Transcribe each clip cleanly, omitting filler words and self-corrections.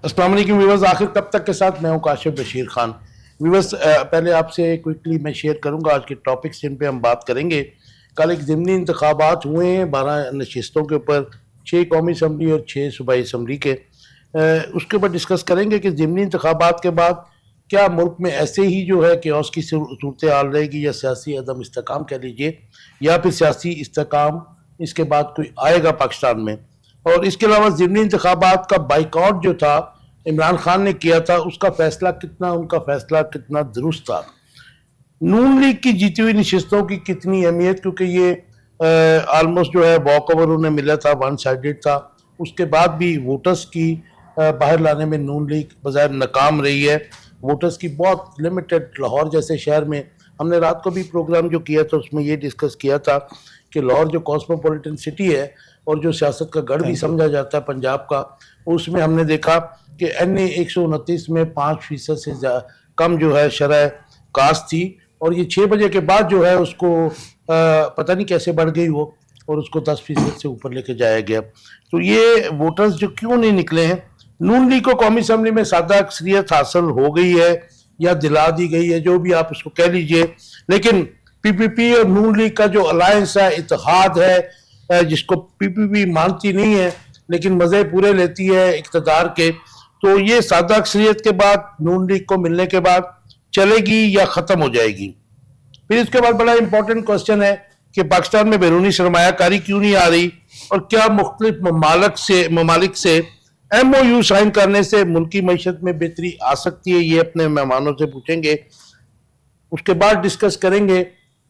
अस्सलाम वालेकुम व्यूअर्स, आखिर कब तक के साथ मैं हूं काशिफ बशीर खान। व्यूअर्स, पहले आपसे क्विकली मैं शेयर करूंगा आज के टॉपिक्स जिन पे हम बात करेंगे। कल एक ज़िमनी इंतखाबात हुए हैं 12 नशिस्तों के ऊपर, 6 कौमी असम्बली और 6 सूबाई असम्बली के। उसके ऊपर डिस्कस करेंगे कि ज़िमनी इंतखाबात के बाद क्या मुल्क में ऐसे ही जो है केओस की सूरत हाल रहेगी, या सियासी अदम इस्तेकाम कह लीजिए, या फिर सियासी इस्तेकाम इसके बाद कोई आएगा पाकिस्तान में। और इसके अलावा ज़िमनी इंतखाबात का बाइकआउट जो था इमरान खान ने किया था, उसका उनका फैसला कितना दुरुस्त था। नून लीग की जीती हुई नशिस्तों की कितनी अहमियत, क्योंकि ये ऑलमोस्ट जो है वॉक ओवर उन्हें मिला था, वन साइडेड था। उसके बाद भी वोटर्स की बाहर लाने में नून लीग बज़ाहिर नाकाम रही है। वोटर्स की बहुत लिमिटेड, लाहौर जैसे शहर में हमने रात को भी प्रोग्राम जो किया था उसमें ये डिस्कस किया था कि लाहौर जो कॉस्मोपॉलिटन सिटी है और जो सियासत का गढ़ भी समझा जाता है पंजाब का, उसमें हमने देखा कि NA 129 में 5% से कम जो है शरह कास्ट थी, और ये 6 बजे के बाद जो है उसको पता नहीं कैसे बढ़ गई वो, और उसको 10% से ऊपर लेके जाया गया। तो ये वोटर्स जो क्यों नहीं निकले हैं। नून लीग को कौमी असम्बली में सादा अक्सरियत हासिल हो गई है या दिला दी गई है, जो भी आप उसको कह लीजिए, लेकिन PPP और नून लीग का जो अलायंस है, इत्तेहाद है, जिसको PPP मानती नहीं है लेकिन मज़े पूरे लेती है इक़्तिदार के, तो ये सादा अक्सरियत के बाद नून लीग को मिलने के बाद चलेगी या ख़त्म हो जाएगी। फिर इसके बाद बड़ा इंपॉर्टेंट क्वेश्चन है कि पाकिस्तान में बैरूनी सरमायाकारी क्यों नहीं आ रही, और क्या मुख्तलिफ ममालिक से MOU साइन करने से मुल्की मईशत में बेहतरी आ सकती है, ये अपने मेहमानों से पूछेंगे। उसके बाद डिस्कस करेंगे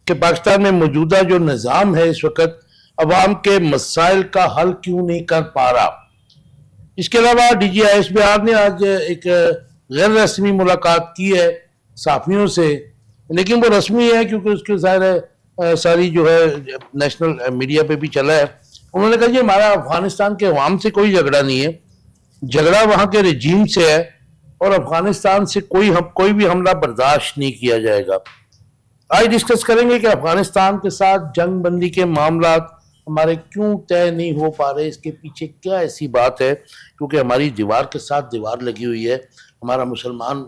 कि पाकिस्तान में मौजूदा जो निज़ाम है इस वक्त अवाम के मसाइल का हल क्यों नहीं कर पा रहा। इसके अलावा DG ISBR ने आज एक गैर रस्मी मुलाकात की है साफियों से, लेकिन वो रस्मी है क्योंकि उसके ज़ाहिर है सारी जो है नेशनल मीडिया पे भी चला है। उन्होंने कहा जी हमारा अफगानिस्तान के अवाम से कोई झगड़ा नहीं है, झगड़ा वहाँ के रजीम से है, और अफगानिस्तान से कोई भी हमला बर्दाश्त नहीं किया जाएगा। आज डिस्कस करेंगे कि अफगानिस्तान के साथ जंग बंदी के मामला हमारे क्यों तय नहीं हो पा रहे, इसके पीछे क्या ऐसी बात है, क्योंकि हमारी दीवार के साथ दीवार लगी हुई है, हमारा मुसलमान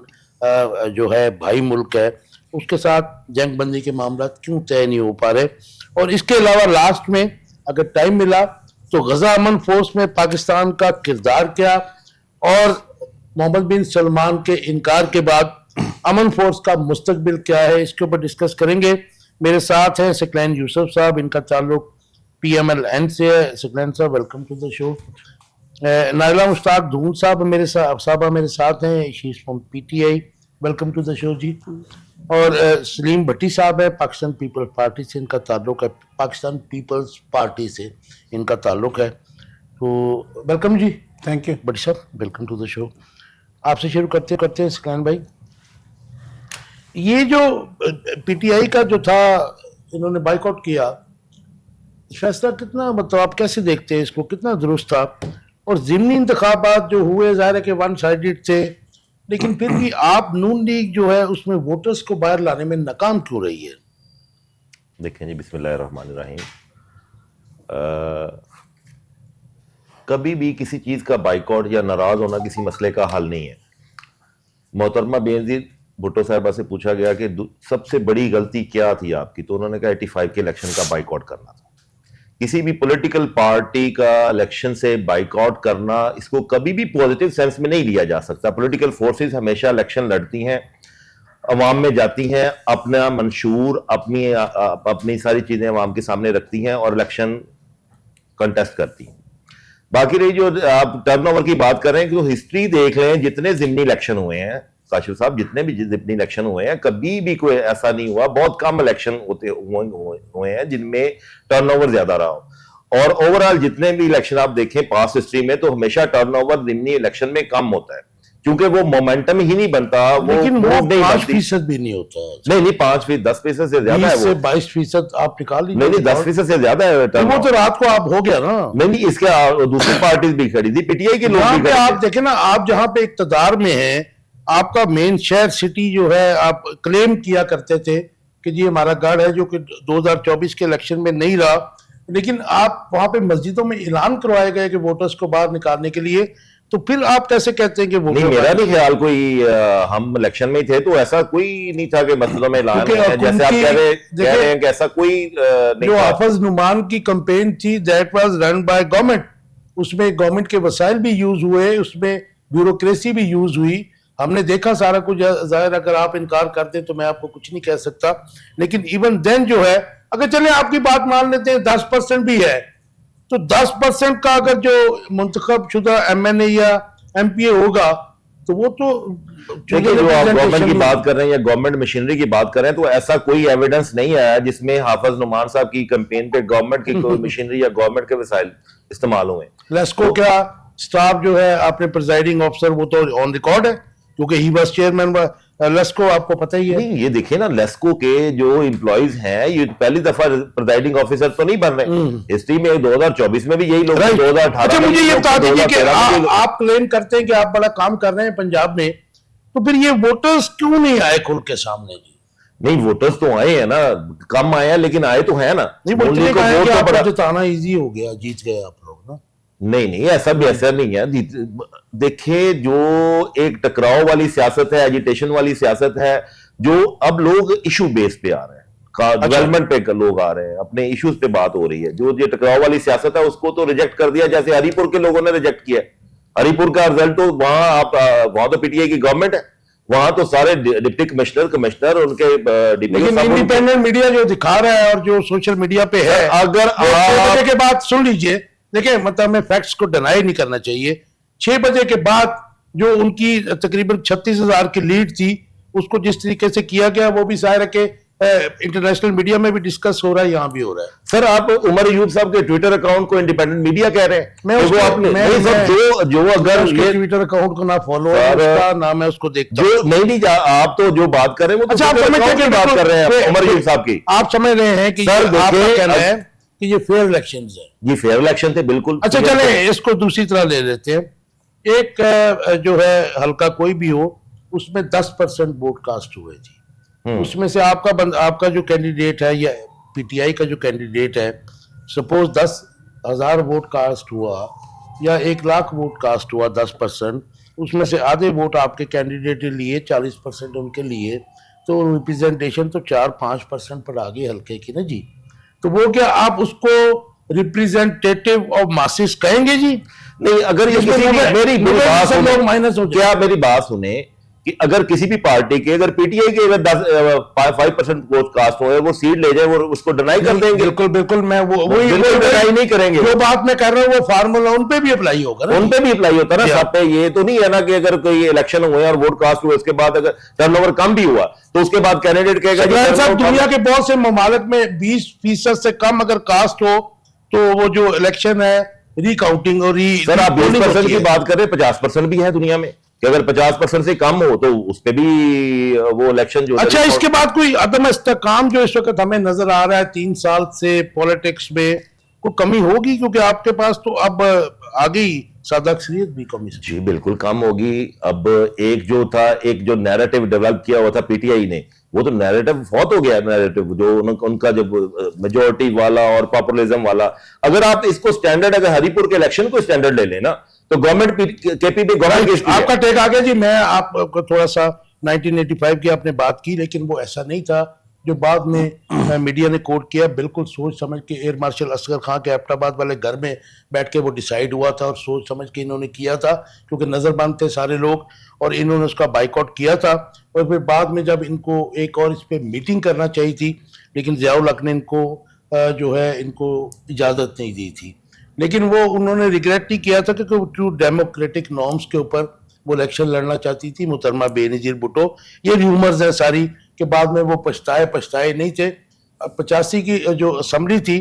जो है भाई मुल्क है, उसके साथ जंग बंदी के मामला क्यों तय नहीं हो पा रहे। और इसके अलावा लास्ट में अगर टाइम मिला तो गजा अमन फोर्स में पाकिस्तान का किरदार क्या, और मोहम्मद बिन सलमान के इनकार के बाद अमन फोर्स का मुस्तकबिल क्या है, इसके ऊपर डिस्कस करेंगे। मेरे साथ हैं सकलैन यूसुफ साहब, इनका ताल्लुक PMLN से है। Saqlain sahab welcome to the show. Naila Mushtaq Dhoon sahab मेरे साथ हैं, she is from PTI, welcome to the show ji. और सलीम भट्टी साहब है, पाकिस्तान पीपल्स पार्टी से इनका ताल्लुक है, पाकिस्तान पीपल्स पार्टी से इनका ताल्लुक है। तो वेलकम जी। थैंक यू भट्टी साहब, वेलकम टू द शो। आपसे शुरू करते हैं सकलैन भाई, ये जो PTI का जो था इन्होंने बाइकआउट किया, फैसला कितना, मतलब आप कैसे देखते हैं इसको, कितना दुरुस्त था। और ज़िमनी इंतखाबात जो हुए ज़ाहिर है कि वन साइडेड थे, लेकिन फिर भी आप नून लीग जो है उसमें वोटर्स को बाहर लाने में नाकाम क्यों रही है। देखें जी, बिस्मिल्लाहिर्रहमानिर्रहीम, कभी भी किसी चीज़ का बाइकआउट या नाराज़ होना किसी मसले का हल नहीं है। मोहतरमा बेनज़ीर भुट्टो साहबा से पूछा गया कि सबसे बड़ी गलती क्या थी आपकी, तो उन्होंने कहा 85 के इलेक्शन का बाइकआउट करना था। किसी भी पॉलिटिकल पार्टी का इलेक्शन से बाइकआउट करना, इसको कभी भी पॉजिटिव सेंस में नहीं लिया जा सकता। पॉलिटिकल फोर्सेस हमेशा इलेक्शन लड़ती हैं, अवाम में जाती हैं, अपना मंशूर अपनी सारी चीजें अवाम के सामने रखती हैं और इलेक्शन कंटेस्ट करती हैं। बाकी रही जो आप टर्नओवर की बात कर रहे हैं, तो हिस्ट्री देख लें, जितने ज़िमनी इलेक्शन हुए हैं काशिफ साहब, जितने भी ज़िमनी इलेक्शन हुए हैं, कभी भी कोई ऐसा नहीं हुआ, बहुत कम इलेक्शन हुए हैं जिनमें टर्नओवर ज्यादा रहा हो। और ओवरऑल जितने भी इलेक्शन आप देखें पास्ट हिस्ट्री में, तो हमेशा टर्नओवर ज़िमनी इलेक्शन में कम होता है, क्योंकि वो मोमेंटम ही नहीं बनता, लेकिन वो 5% भी नहीं होता। नहीं 5%, 10% से ज्यादा है, 22% आप निकाल लीजिए। नहीं 10% से ज्यादा है वो तो रात को आप हो गया ना। नहीं, इसके दूसरी पार्टी भी खड़ी थी, PTI के लोग भी। आप देखें ना, आप जहां पे इक्तदार में हैं, आपका मेन शहर सिटी जो है, आप क्लेम किया करते थे कि जी हमारा गढ़ है, जो कि 2024 के इलेक्शन में नहीं रहा, लेकिन आप वहां पे मस्जिदों में ऐलान करवाए गए कि वोटर्स को बाहर निकालने के लिए तो फिर आप कैसे कहते हैं कि वो नहीं, मेरा नहीं ख्याल कोई हम इलेक्शन में ही थे तो ऐसा कोई नहीं था कि मसलों में ऐलान क्योंकि है, जैसे आप कह रहे हैं कि ऐसा कोई नहीं जो था। हाफिज नुमान की कैंपेन थी that was run by government, उसमें गवर्नमेंट के वसाइल भी यूज हुए, उसमें ब्यूरोक्रेसी भी यूज हुई, हमने देखा सारा कुछ। जाहिर अगर आप इनकार करते तो मैं आपको कुछ नहीं कह सकता, लेकिन इवन देन जो है, अगर चले आपकी बात मान लेते हैं 10% भी है, तो 10% का अगर जो मुंतखब शुदा एमएनए या एमपीए होगा तो वो तो देखिए, जो आप गवर्नमेंट की बात कर रहे हैं या गवर्नमेंट मशीनरी की बात कर रहे हैं, तो ऐसा कोई एविडेंस नहीं आया जिसमें हाफिज नुमान साहब की कैंपेन पे गवर्नमेंट की कोई मशीनरी या गवर्नमेंट के वसाइल इस्तेमाल हुए। लेस्को क्या स्टाफ जो है आपने प्रिजाइडिंग ऑफिसर, वो तो ऑन रिकॉर्ड है क्योंकि ही वाज चेयरमैन लेस्को, आपको पता ही है। नहीं, ये देखिए ना, लेस्को के जो एम्प्लॉइज हैं ये पहली दफा प्रिजाइडिंग ऑफिसर तो नहीं बन रहे, हिस्ट्री में 2024 में भी यही लोग, 2018 अच्छा, मुझे ये बता दीजिए कि 2013 में आप क्लेम करते हैं कि आप बड़ा काम कर रहे हैं पंजाब में, तो फिर ये वोटर्स क्यों नहीं आए खुल के सामने जी? नहीं, वोटर्स तो आए हैं ना, कम आए हैं लेकिन आए तो है ना। नहीं, मुरली को वोट वोट तो बड़ा जिताना इजी हो गया, जीत गए आप लोग ना। नहीं, ऐसा भी ऐसा नहीं है। देखिए, जो एक टकराव वाली सियासत है, एजिटेशन वाली सियासत है, जो अब लोग इशू बेस पे आ रहे हैं, डेवलपमेंट पे लोग आ रहे हैं, अपने इश्यूज पे बात हो रही है। जो ये टकराव वाली सियासत है उसको तो रिजेक्ट कर दिया, जैसे हरिपुर के लोगों ने रिजेक्ट किया। हरिपुर का रिजल्ट तो वहां तो पीटीआई की गवर्नमेंट है, वहां तो सारे डिप्टी कमिश्नर उनके लेकिन इंडिपेंडेंट मीडिया जो दिखा रहा है और जो सोशल मीडिया पे है, अगर 6 बजे के बाद सुन लीजिए, देखिए मतलब हमें फैक्ट्स को डिनाई नहीं करना चाहिए। 6 बजे के बाद जो उनकी तकरीबन 36,000 की लीड थी, उसको जिस तरीके से किया गया वो भी जाहिर है कि इंटरनेशनल मीडिया में भी डिस्कस हो रहा है, यहाँ भी हो रहा है। सर, आप उमर अयूब साहब के ट्विटर अकाउंट को इंडिपेंडेंट मीडिया कह रहे हैं? जो अगर ये ट्विटर अकाउंट को ना फॉलो है ना मैं उसको देखता हूं। नहीं, आप तो जो बात कर रहे हैं वो अच्छा, आप बात कर रहे हैं उमर अयूब साहब की। आप समझ रहे हैं कि आपका कहना है कि ये फेयर इलेक्शंस है? ये फेयर इलेक्शन थे, बिल्कुल। अच्छा, चले इसको दूसरी तरह ले लेते हैं। एक जो है हल्का कोई भी हो, उसमें 10% वोट कास्ट हुए थे, उसमें से आपका जो कैंडिडेट है या पीटीआई का जो कैंडिडेट है, सपोज 10,000 वोट कास्ट हुआ या 1 लाख वोट कास्ट हुआ, 10%, उसमें से आधे वोट आपके कैंडिडेट के लिए, 40% उनके लिए, तो रिप्रेजेंटेशन तो 4-5% पर आ गई हल्के की ना जी। तो वो क्या आप उसको रिप्रेजेंटेटिव ऑफ मासेस कहेंगे जी? नहीं, अगर ये मेरी बात सुने कि अगर किसी भी पार्टी के, अगर पीटीआई के अगर 5% वोट कास्ट हुए, वो सीट ले जाए, वो उसको डिनाई कर देंगे। बिल्कुल मैं वही डिनाई नहीं करेंगे। जो बात मैं कर रहा हूँ वो फार्मूला उन पे भी अप्लाई होगा ना, उन पे भी अप्लाई होता है ना सब पे। ये तो नहीं है ना कि अगर कोई इलेक्शन हुए और वोट कास्ट हुए, उसके बाद अगर टर्नओवर कम भी हुआ तो उसके बाद कैंडिडेट कहेगा। दुनिया के बहुत से ममालिक में 20% से कम अगर कास्ट हो तो वो जो इलेक्शन है रिकाउंटिंग और सर, आप 20% की बात कर रहे हैं, 50% भी है दुनिया में कि अगर 50% से कम हो तो उस पे भी वो इलेक्शन जो। अच्छा, इसके बाद कोई अदम इस्तेकाम जो इस वक्त हमें नजर आ रहा है 3 साल से पॉलिटिक्स में, कोई कमी होगी? क्योंकि आपके पास तो अब आ गई सादा अक्सरियत भी कमी से। जी बिल्कुल कम होगी। अब एक जो नैरेटिव डेवलप किया हुआ था पीटीआई ने, वो तो नैरेटिव बहुत हो गया। नैरेटिव जो उनका जब मेजोरिटी वाला और पॉपुलिज्म वाला, अगर आप इसको स्टैंडर्ड, अगर हरिपुर के इलेक्शन को स्टैंडर्ड ले लेना तो गवर्नमेंट केपीपी गवर्नमेंट। आपका टेक आ गया जी। मैं आपको थोड़ा सा 1985 की आपने बात की, लेकिन वो ऐसा नहीं था जो बाद में मीडिया ने कोट किया। बिल्कुल सोच समझ के एयर मार्शल असगर खां के एबटाबाद वाले घर में बैठ के वो डिसाइड हुआ था और सोच समझ के इन्होंने किया था, क्योंकि नजरबंद थे सारे लोग और इन्होंने उसका बाइकआउट किया था। और फिर बाद में जब इनको एक और इस पर मीटिंग करना चाहिए थी, लेकिन ज़ियाउल हक ने इनको जो है इनको इजाज़त नहीं दी थी, लेकिन वो उन्होंने रिग्रेट नहीं किया था क्योंकि ट्रू डेमोक्रेटिक नॉर्म्स के ऊपर वो इलेक्शन लड़ना चाहती थी मोहतरमा बेनजीर भुट्टो। ये र्यूमर्स है सारी कि बाद में वो पछताए नहीं थे। 85 की जो असम्बली थी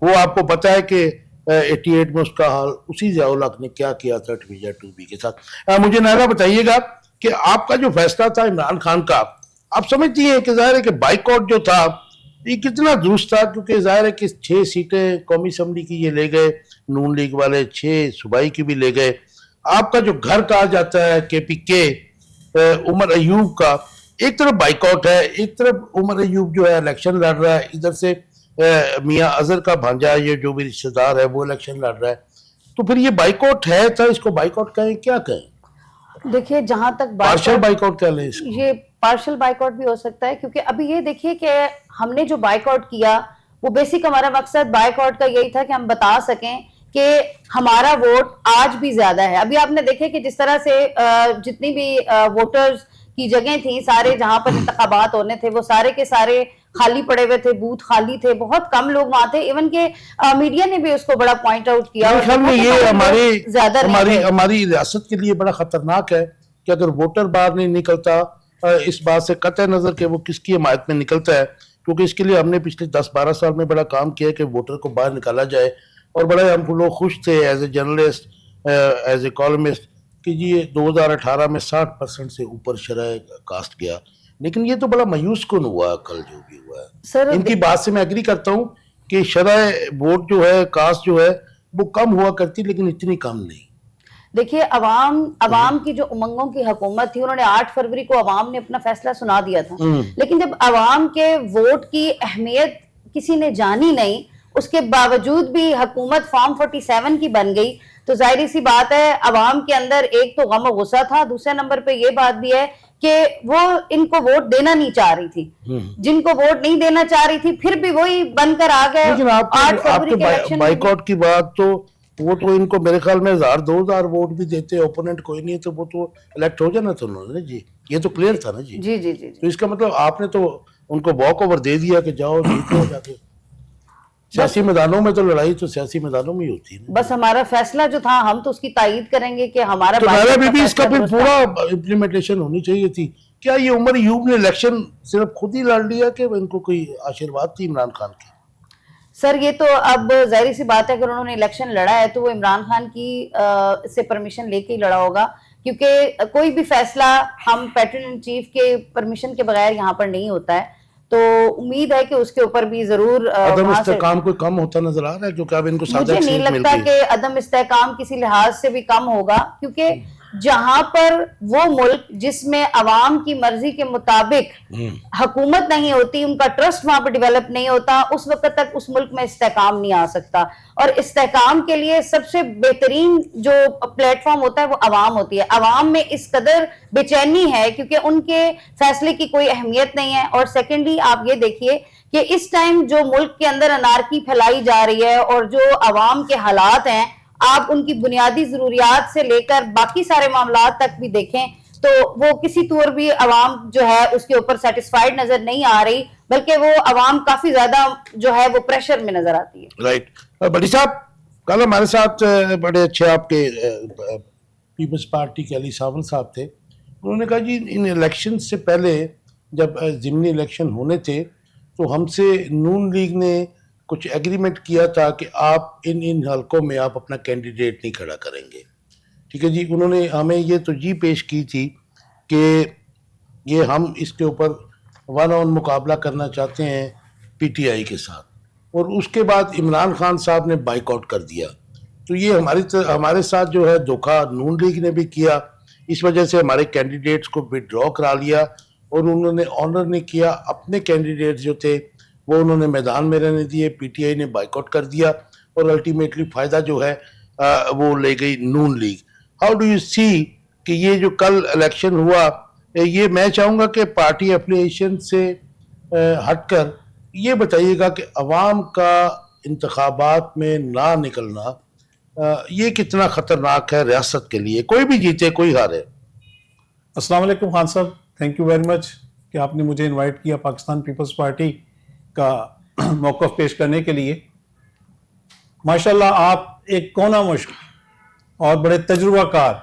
वो आपको पता है कि 88 में उसका हाल उसी ज़ियाउल हक ने क्या किया था डिवीजन 2B के साथ। मुझे नायरा बताइएगा कि आपका जो फैसला था इमरान खान का, आप समझती हैं कि जाहिर है कि बाइकआउट जो था ये कितना दुरुस्त था? क्योंकि जाहिर है कि 6 सीटें कौमी असम्बली की ये ले गए, नून लीग वाले 6 सूबाई की भी ले गए। आपका जो घर कहा जाता है KPK उमर अयूब का, एक तरफ बाइकआउट है, एक तरफ उमर अयूब जो है इलेक्शन लड़ रहा है, इधर से मियां अजहर का भांजा ये जो भी रिश्तेदार है वो इलेक्शन लड़ रहा है। तो फिर ये बाइकआउट है, तो इसको बाइकआउट कहें क्या कहें? देखिए जहां तक पार्शियल बाइकआउट कह लें इसको। ये पार्शियल बाइकआउट भी हो सकता है, क्योंकि अभी ये देखिए कि हमने जो बाइकआउट किया वो बेसिक हमारा मकसद बाइकआउट का यही था कि हम बता सकें कि हमारा वोट आज भी ज्यादा है। अभी आपने देखे कि जिस तरह से जितनी भी वोटर्स की जगह थी, सारे जहां पर इंतखाबात होने थे वो सारे के सारे खाली पड़े हुए थे, बूथ खाली थे, बहुत कम लोग वहां थे। इवन के मीडिया ने भी उसको बड़ा पॉइंट आउट किया। मेरे ख्याल में ये ज्यादा हमारी रियासत के लिए बड़ा खतरनाक है कि अगर वोटर बाहर नहीं निकलता, इस बात से कतई नजर कि वो किसकी हिमायत में निकलता है, क्योंकि इसके लिए हमने पिछले 10-12 साल में बड़ा काम किया कि वोटर को बाहर निकाला जाए। और बड़ा हम लोग खुश थे as a journalist, as a columnist, कि जी 2018 में 60% से ऊपर शरह कास्ट गया। लेकिन ये तो बड़ा मायूस कुन हुआ कल जो भी हुआ है सर। इनकी बात से मैं एग्री करता हूँ कि शरह वोट जो है, कास्ट जो है, वो कम हुआ करती, लेकिन इतनी कम नहीं। देखिए अवाम की जो उमंगों की हुकूमत थी, उन्होंने 8 फरवरी को अवाम ने अपना फैसला सुना दिया था। लेकिन जब अवाम के वोट की अहमियत किसी ने जानी नहीं, उसके बावजूद भी हुकूमत फॉर्म 47 की बन गई, तो जाहिर सी बात है अवाम के अंदर एक तो गम और गुस्सा था, दूसरे नंबर पे ये बात भी है कि वो इनको वोट देना नहीं चाह रही थी। जिनको वोट नहीं देना चाह रही थी फिर भी वही बनकर आ गए। लेकिन 8 फरवरी के इलेक्शन बाइकआउट की बात, तो वो तो इनको मेरे ख्याल में 1000-2000 वोट भी देते, ओपोनेंट कोई नहीं है, तो वो तो इलेक्ट हो जाना था उन्होंने जी। ये तो क्लियर था ना जी। जी जी जी। तो इसका मतलब आपने तो उनको वॉक ओवर दे दिया कि जाओ जीतो जाके। सियासी मैदानों में तो लड़ाई तो सियासी मैदानों में ही होती है। बस हमारा फैसला जो था, हम तो उसकी तायीद करेंगे कि हमारा तो नारा बीबी इसका फिर पूरा इम्प्लीमेंटेशन होनी चाहिए थी। क्या ये उमर यूब ने इलेक्शन सिर्फ खुद ही लड़ लिया कि इनको कोई आशीर्वाद थी इमरान खान की? सर ये तो अब जाहिर सी बात है, अगर उन्होंने इलेक्शन लड़ा है तो वो इमरान खान की से परमिशन लेके ही लड़ा होगा, क्योंकि कोई भी फैसला हम पैटर्न इन चीफ के परमिशन के बगैर यहाँ पर नहीं होता है। तो उम्मीद है कि उसके ऊपर भी जरूर अदम इस्तेकाम कोई कम होता नजर आ रहा है, क्योंकि अब इनको मुझे नहीं लगता कि अदम इस्तेकाम किसी लिहाज से भी कम होगा, क्योंकि जहां पर वो मुल्क जिसमें अवाम की मर्जी के मुताबिक हुकूमत नहीं होती, उनका ट्रस्ट वहां पर डेवलप नहीं होता, उस वक्त तक उस मुल्क में इस्तेकाम नहीं आ सकता। और इस्तेकाम के लिए सबसे बेहतरीन जो प्लेटफॉर्म होता है वो अवाम होती है। अवाम में इस कदर बेचैनी है क्योंकि उनके फैसले की कोई अहमियत नहीं है। और सेकेंडली आप ये देखिए कि इस टाइम जो मुल्क के अंदर अनारकी फैलाई जा रही है और जो अवाम के हालात हैं, आप उनकी बुनियादी जरूरियात से लेकर बाकी सारे मामलात तक भी देखें तो वो किसी तौर भी अवाम जो है उसके ऊपर सेटिस्फाइड नजर नहीं आ रही, बल्कि वो अवाम काफी ज्यादा जो है वो प्रेशर में नजर आती है। राइट। बड़ी साहब, कल हमारे साथ बड़े अच्छे आपके पीपल्स पार्टी के अली सावन साहब थे। उन्होंने कहा जी इन इलेक्शन से पहले जब ज़िमनी इलेक्शन होने थे तो हमसे नून लीग ने कुछ एग्रीमेंट किया था कि आप इन हलकों में आप अपना कैंडिडेट नहीं खड़ा करेंगे। ठीक है जी। उन्होंने हमें ये तरजीह पेश की थी कि ये हम इसके ऊपर 1-on मुकाबला करना चाहते हैं पीटीआई के साथ, और उसके बाद इमरान खान साहब ने बाइकआउट कर दिया। तो ये हमारे साथ जो है धोखा नून लीग ने भी किया। इस वजह से हमारे कैंडिडेट्स को विड्रॉ करा लिया और उन्होंने ऑनर नहीं किया। अपने कैंडिडेट्स जो थे वो उन्होंने मैदान में रहने दिए, पीटीआई ने बाइकआउट कर दिया और अल्टीमेटली फ़ायदा जो है वो ले गई नून league. How do you see कि ये जो कल इलेक्शन हुआ, ये मैं चाहूँगा कि पार्टी एफिलिएशन से हटकर ये बताइएगा कि अवाम का इंतखाबात में ना निकलना ये कितना ख़तरनाक है रियासत के लिए, कोई भी जीते कोई हारे। अस्सलाम वालेकुम खान साहब, थैंक यू वेरी मच कि आपने मुझे इनवाइट किया पाकिस्तान पीपल्स पार्टी का मौक़िफ़ पेश करने के लिए। माशाल्लाह आप एक कोना मुश्क और बड़े तजुर्बाकार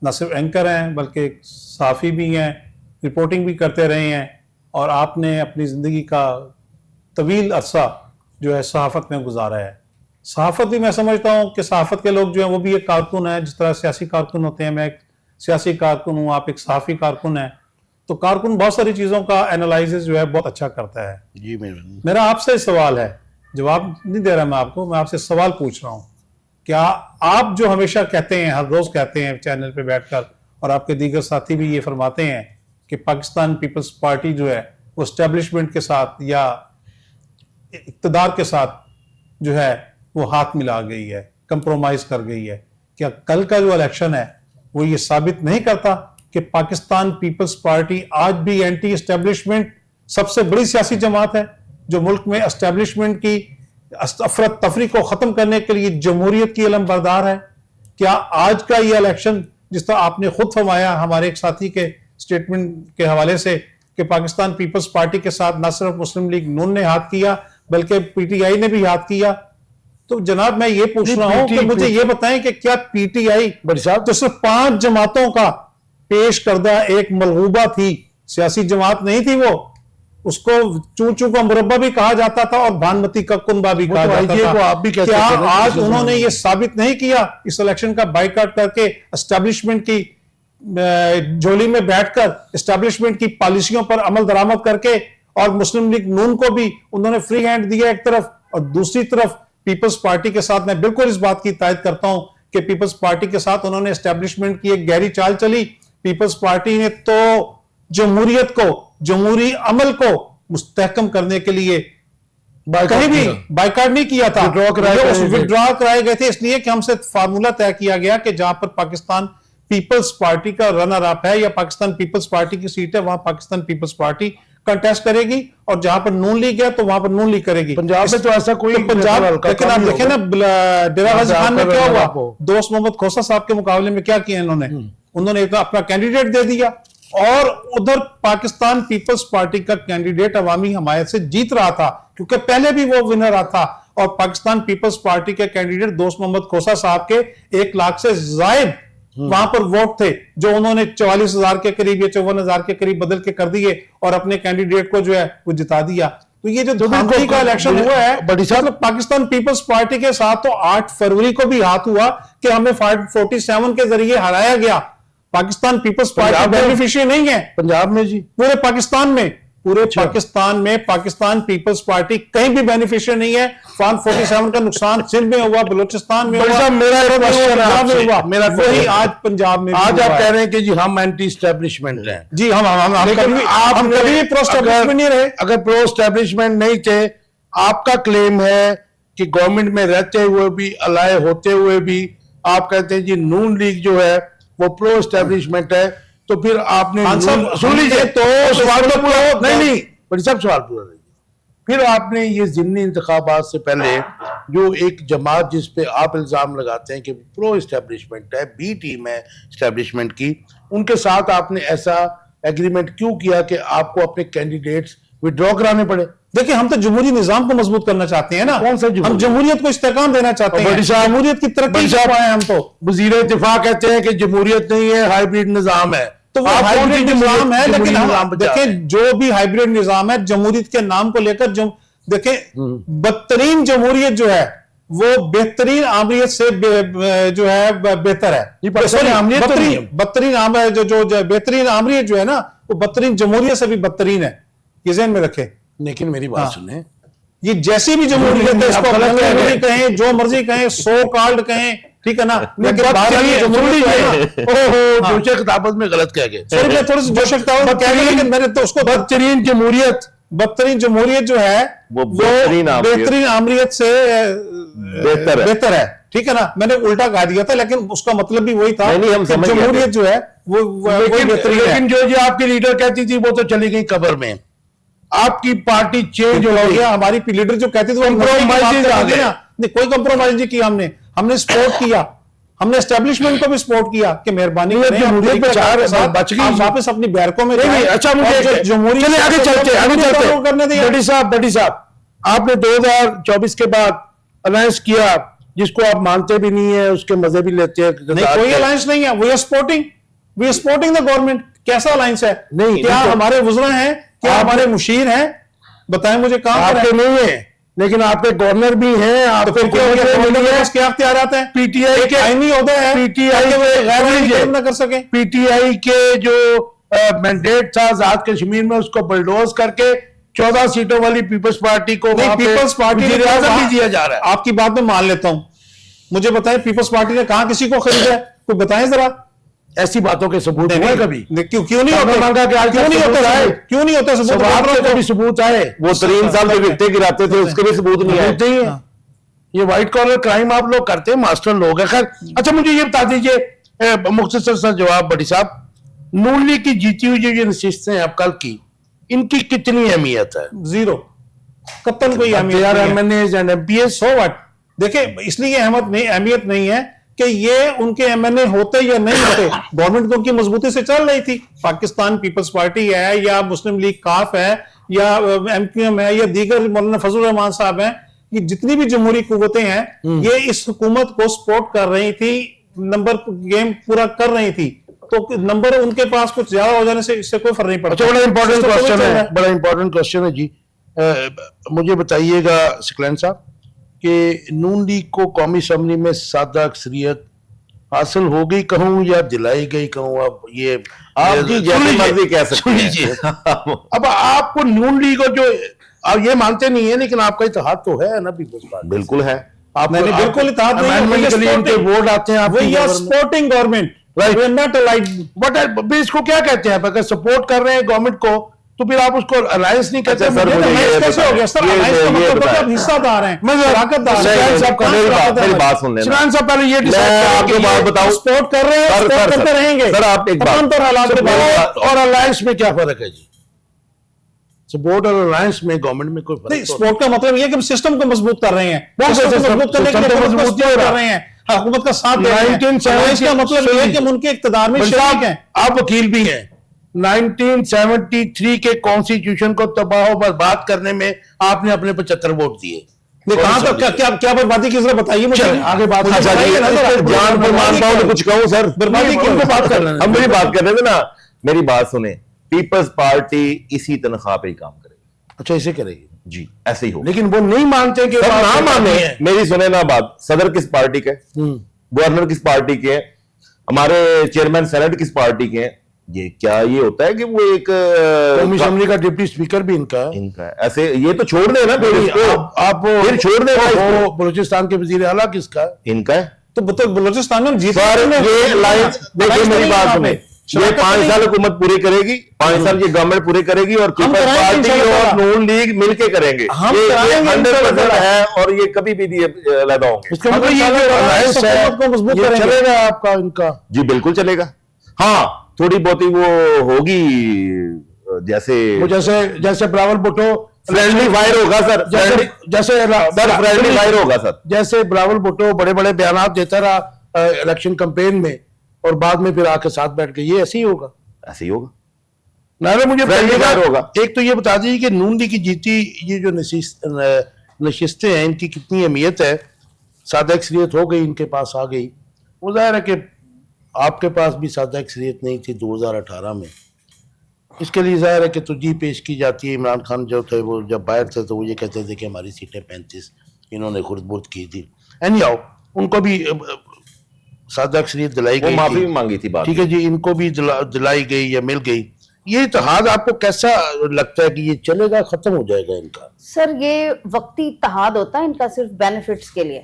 न सिर्फ एंकर हैं बल्कि सहाफ़ी भी हैं, रिपोर्टिंग भी करते रहे हैं, और आपने अपनी ज़िंदगी का तवील अरसा जो है सहाफ़त में गुजारा है। सहाफ़त भी मैं समझता हूँ कि सहाफ़त के लोग जो हैं वो भी एक कारकुन है, जिस तरह सियासी कारकुन होते हैं। मैं एक सियासी कारकुन हूँ, आप एक सहाफ़ी कारकुन हैं, तो कारकुन बहुत सारी चीज़ों का एनालिसिस जो है बहुत अच्छा करता है। जी मेरा आपसे सवाल है, जवाब नहीं दे रहा मैं आपको, मैं आपसे सवाल पूछ रहा हूँ। क्या आप जो हमेशा कहते हैं, हर रोज़ कहते हैं चैनल पे बैठकर, और आपके दीगर साथी भी ये फरमाते हैं कि पाकिस्तान पीपल्स पार्टी जो है वो एस्टेब्लिशमेंट के साथ या इक़्तिदार के साथ जो है वो हाथ मिला गई है, कंप्रोमाइज कर गई है। क्या कल का जो इलेक्शन है वो ये साबित नहीं करता कि पाकिस्तान पीपल्स पार्टी आज भी एंटी एस्टेब्लिशमेंट सबसे बड़ी सियासी जमात है, जो मुल्क में एस्टेब्लिशमेंट की अफरत तफरी को खत्म करने के लिए जमहूरियत की अलम बरदार है? क्या आज का ये इलेक्शन, जिस तरह आपने खुद फरमाया हमारे एक साथी के स्टेटमेंट के हवाले से कि पाकिस्तान पीपल्स पार्टी के साथ न सिर्फ मुस्लिम लीग नून ने हाथ किया बल्कि पीटीआई ने भी हाथ किया, तो जनाब मैं ये पूछ रहा हूं कि मुझे ये बताएं कि क्या पीटीआई जो सिर्फ 5 जमातों का पेश करदा एक मलगूबा थी, सियासी जमात नहीं थी, वो उसको चूचू का मुरब्बा भी कहा जाता था और भानमती का कुंबा भी कहा जाता था, आप भी क्या आज उन्होंने ये साबित नहीं किया इस इलेक्शन का बाइकआउट करके एस्टेब्लिशमेंट की झोली में बैठकर एस्टेब्लिशमेंट की पॉलिसियों पर अमल दरामद करके, और मुस्लिम लीग नून को भी उन्होंने फ्री हैंड दिया एक तरफ, और दूसरी तरफ पीपल्स पार्टी के साथ मैं बिल्कुल इस बात की तायद करता हूं कि पीपल्स पार्टी के साथ उन्होंने एस्टेब्लिशमेंट की एक गहरी चाल चली। पीपल्स पार्टी ने तो जमहूरियत को, जमहूरी अमल को मुस्तहकम करने के लिए कहीं भी बाइकआउट नहीं किया था, विड्रॉ कराए गए थे, इसलिए कि हमसे फार्मूला तय किया गया कि जहां पर पाकिस्तान पीपल्स पार्टी का रनर अप है या पाकिस्तान पीपल्स पार्टी की सीट है, वहां पाकिस्तान पीपल्स पार्टी कंटेस्ट करेगी, और जहां पर नून लीग है तो वहां पर नून लीग करेगी। पंजाब में तो ऐसा कोई पंजाब, लेकिन आप देखें ना डेरा गाजी खान में क्या हुआ, दोस्त मोहम्मद खोसा साहब के मुकाबले में क्या किया इन्होंने, उन्होंने अपना कैंडिडेट दे दिया, और उधर पाकिस्तान पीपल्स पार्टी का कैंडिडेट अवामी हमायत से जीत रहा था क्योंकि पहले भी वो विनर रहा था, और पाकिस्तान पीपल्स पार्टी के कैंडिडेट दोस्त मोहम्मद खोसा साहब के 1 लाख से जायद वहां पर वोट थे, जो उन्होंने 44,000 के करीब या 54,000 के करीब बदल के कर दिए और अपने कैंडिडेट को जो है वो जिता दिया। तो ये जो धांधली का इलेक्शन हुआ है, मतलब पाकिस्तान पीपल्स पार्टी के साथ तो 8 फरवरी को भी हाथ हुआ कि हमें 47 के जरिए हराया गया। पाकिस्तान पीपल्स पार्टी बेनिफिशियरी नहीं है पंजाब में जी, पूरे पाकिस्तान में, पूरे पाकिस्तान में पाकिस्तान पीपल्स पार्टी कहीं भी बेनिफिशियरी नहीं है। 47 का नुकसान सिंध में हुआ, बलूचिस्तान में हुआ, मेरा वही आज पंजाब में। आज आप कह रहे हैं कि जी हम एंटी एस्टेब्लिशमेंट हैं जी, हम कभी प्रो एस्टेब्लिशमेंट नहीं रहे। अगर प्रो एस्टेब्लिशमेंट नहीं थे, आपका क्लेम है कि गवर्नमेंट में रहते हुए भी, अलाय होते हुए भी आप कहते हैं जी नून लीग जो है वो प्रो एस्टेब्लिशमेंट है, तो फिर आपने सुन लीजिए तो सवाल तो पूरा नहीं बड़ी साहब, सवाल पूरा नहीं। फिर आपने ये ज़िमनी इंतखाबात से पहले जो एक जमात जिस पे आप इल्ज़ाम लगाते हैं कि प्रो एस्टेब्लिशमेंट है, बी टीम है एस्टेब्लिशमेंट की, उनके साथ आपने ऐसा एग्रीमेंट क्यों किया कि आपको अपने कैंडिडेट्स विड्रॉ कराने पड़े? देखिए, हम तो जमहूरी निजाम को मजबूत करना चाहते हैं ना, कौन सा हम जमहूरियत को इस्तेकाम देना चाहते हैं, जमहूरियत की तरक्की चाहते हैं हम। तो वजीर इत्तेफाक कहते हैं कि जमहूरियत नहीं है, हाइब्रिड निजाम है, तो वो हाइब्रिड निजाम है, लेकिन देखें जो भी हाइब्रिड निजाम है जमहूरियत के नाम को लेकर, देखें बदतरीन जमहूरियत जो है वो बेहतरीन आमरीत से जो है बेहतर है। बेहतरीन आमरीत जो है ना वो बदतरीन जमहूरियत से भी बदतरीन है, ये ज़हन में रखें। लेकिन मेरी बात सुने, ये जैसी भी जमहूरियत है, इसको गलत कहें, जो मर्जी कहें, सो कॉल्ड कहें, ठीक है ना, लेकिन जोशे खिताबत में गलत कह गए, थोड़ी सी जोशे खिताबत कह गए, लेकिन मैंने तो उसको बदतरीन जमहूरियत जो है वो बेहतरीन आमरीत से बेहतर है, ठीक है ना। मैंने उल्टा कह दिया था, लेकिन उसका मतलब भी वही था, जमहूरियत जो है वो बेहतरीन है। लेकिन जो जी आपकी लीडर कहती थी वो तो चली गई कब्र में, आपकी पार्टी चेंज हो गया, हमारी लीडर जो कहती थी कोई कंप्रोमाइज नहीं किया, हमने सपोर्ट किया, हमने एस्टेब्लिशमेंट को भी सपोर्ट किया कि मेहरबानी बच गई, वापस अपनी बैरकों में। अच्छा, मुझे जमहूरियत आगे चलते बड़ी साहब आपने 2024 के बाद अलायंस किया जिसको आप मानते भी नहीं है, उसके मजे भी लेते हैं। नहीं, कोई अलायंस नहीं है, we are supporting the government. कैसा अलायंस है? नहीं, क्या हमारे वज़रा हैं, क्या हमारे मुशीर हैं? बताएं मुझे, कहां आपके नहीं है, लेकिन आपके गवर्नर भी हैं, आपके क्या इख्तियारात हैं? पीटीआई के आईनी होता है, पीटीआई न कर सके। पीटीआई के जो मैंडेट था आजाद कश्मीर में, उसको बुलडोज करके 14 सीटों वाली पीपल्स पार्टी को पीपल्स पार्टी भी दिया जा रहा है। आपकी बात में मान लेता हूं, मुझे बताएं पीपल्स पार्टी ने कहां किसी को खरीदा है? कोई बताएं जरा, ऐसी बातों के सबूत हुए कभी? क्यों नहीं होते? क्यों नहीं होते सबूत? कभी सबूत आए? वो 3 साल के विकटे गिराते थे, उसके भी सबूत नहीं आए। ये व्हाइट कॉलर क्राइम आप लोग करते हैं, मास्टर लोग हैं। खैर, अच्छा मुझे ये बता दीजिए मुख्तसर सा जवाब भट्टी साहब, नून लीग की जीती हुई जो ये नशिस्तें हैं अब कल की, इनकी कितनी अहमियत है? जीरो, कत्तन कोई अहमियत MNAs and MPS. So what, देखिए इसलिए अहमियत नहीं है कि ये उनके एमएनए होते या नहीं होते, गवर्नमेंट तो उनकी मजबूती से चल रही थी। पाकिस्तान पीपल्स पार्टी है या मुस्लिम लीग काफ है या एमक्यूएम है या दीगर मौलाना फजल रहमान साहब हैं, ये जितनी भी जमहूरी कुव्वतें हैं ये इस हुकूमत को सपोर्ट कर रही थी, नंबर गेम पूरा कर रही थी, तो नंबर उनके पास कुछ ज्यादा हो जाने से इससे कोई फर्क नहीं पड़ता। बड़ा इंपॉर्टेंट क्वेश्चन है, बड़ा इंपॉर्टेंट क्वेश्चन है जी। मुझे बताइएगा सिकलैन साहब कि नून लीग को कौमी असम्बली में सादा अक्सरियत हासिल हो गई कहूं या दिलाई गई कहूं? अब ये आपकी जैसी मर्जी कह सकते हैं। अब आपको नून लीग को जो आप ये मानते नहीं है, लेकिन आपका इत्तेहाद तो है ना पीपल्स पार्टी। बिल्कुल है। आप मैंने बिल्कुल इत्तेहाद नहीं है, इनके वोट आते हैं आपके supporting government, Right. Not allied. But इसको क्या कहते हैं? अगर सपोर्ट कर रहे हैं गवर्नमेंट को तो फिर आप उसको अलायंस नहीं कहते? अच्छा, सर, मुझे ये कैसे हो गया सर? अलायंस का मतलब तो आप हिस्सेदार हैं, शराकतदार हैं। मेरी बात सुन लेना। शिवान साहब पहले ये मैं डिसाइड आपको बात बताऊं, सपोर्ट कर रहे हैं, सपोर्ट करते रहेंगे सर आप एक तमाम तरह हालात के बाद। सपोर्ट और अलायंस में क्या फर्क है जी? सपोर्ट और अलायंस में गवर्नमेंट में कोई फर्क नहीं, सपोर्ट का मतलब ये कि हम सिस्टम को मजबूत कर रहे हैं, सिस्टम को मजबूत करने के लिए मजबूत कर रहे हैं, हुकूमत का साथ दे रहे हैं। अलायंस का मतलब ये है कि हम उनके इक़्तिदार में शरीक हैं। आप वकील भी हैं। 1973 के कॉन्स्टिट्यूशन को तबाह बर्बाद करने में आपने अपने 75 वोट दिए। कहां तक क्या बर्बादी की जरा बताइए मुझे। आगे बात जान पर मानता हूं तो कुछ कहूं सर? बर्बादी की बात कर रहे हैं। हम मेरी बात कर रहे थे ना, मेरी बात सुने। पीपल्स पार्टी इसी तनख्वाह पे ही काम करेगी। अच्छा, इसे करेगी जी, ऐसे ही हो। लेकिन वो नहीं मानते कि सब ना माने। मेरी सुने ना बात, सदर किस पार्टी के, गवर्नर किस पार्टी के, हमारे चेयरमैन सेनेट किस पार्टी के हैं? ये क्या ये होता है कि वो एक कौमी असेंबली का डिप्टी स्पीकर भी इनका है? इनका है। ऐसे ये तो छोड़ देना फिर इसको, आप फिर छोड़ देना इसको। बलूचिस्तान के वजीर आला किसका है? इनका है। तो बलूचिस्तान में जीत सर ये लाइन देखिए, मेरी बात सुने, ये 5 साल हुकूमत पूरी करेगी, 5 साल की गवर्नमेंट पूरी करेगी और पीपल्स पार्टी और नून लीग मिलके करेंगे। हम ये कराएंगे 100% है और ये कभी भी लगा होंगे। इसका मतलब ये अलायंस है, ये चलेगा आपका इनका? जी बिल्कुल चलेगा। हाँ, थोड़ी बहुत ही वो होगी, जैसे बिलावल भुट्टो फ्रेंडली फायर होगा सर, जैसे फ्रेंडली फायर होगा सर। जैसे बिलावल भुट्टो बड़े बड़े बयान देता रहा इलेक्शन कैंपेन में और बाद में फिर आके साथ बैठ के, ये ऐसे ही होगा? ऐसे ही होगा ना। मुझे होगा। एक तो ये बता दीजिए कि नून लीग की जीती ये जो नशिस्तें हैं, इनकी कितनी अहमियत है? सादा अक्सरियत हो गई, इनके पास आ गई। वो जाहिर है कि आपके पास भी सादा अक्सरियत नहीं थी 2018 में। इसके लिए जाहिर है कि तुझी पेश की जाती है। इमरान खान जो थे वो जब बाहर थे तो वो ये कहते थे कि हमारी सीटें 35 इन्होंने खुर्द बुर्द की थी। एनीहाउ उनको भी सादा अक्सरियत दिलाई गई, माफी भी मांगी थी बात, ठीक है जी, इनको भी दिलाई गई या मिल गई। ये इत्तेहाद आपको कैसा लगता है कि ये चलेगा, खत्म हो जाएगा इनका? सर ये वक्ती इत्तेहाद होता है इनका, सिर्फ बेनिफिट्स के लिए।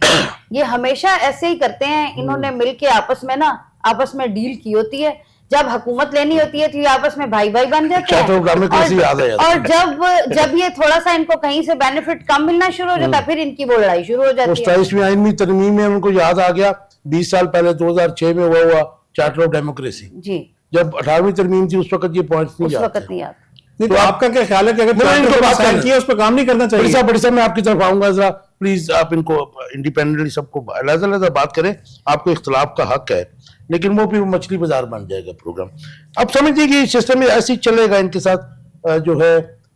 ये हमेशा ऐसे ही करते हैं। इन्होंने मिलके आपस में डील की होती है। जब हुकूमत लेनी होती है तो ये आपस में भाई भाई बन जाते हैं। और जब ये थोड़ा सा इनको कहीं से बेनिफिट कम मिलना शुरू हो जाता है, फिर इनकी वो लड़ाई शुरू हो जाती है। 27वीं आईनी तरमीम में उनको याद आ गया 20 साल पहले 2006 में हुआ चार्टर ऑफ डेमोक्रेसी जी। जब 18वीं तरमीम थी उस वक्त ये पॉइंट्स नहीं आते। तो आपका क्या ख्याल है कि अगर किया उस पर काम नहीं करना चाहिए? बड़ी साहब मैं आपकी तरफ आऊंगा, जरा प्लीज आप इनको इंडिपेंडेंटली सबको अलग-अलग बात करें। आपको इख्तिलाफ का हक है, लेकिन वो फिर मछली बाजार बन जाएगा प्रोग्राम। अब समझिए कि सिस्टम ऐसे ही चलेगा, इनके साथ जो है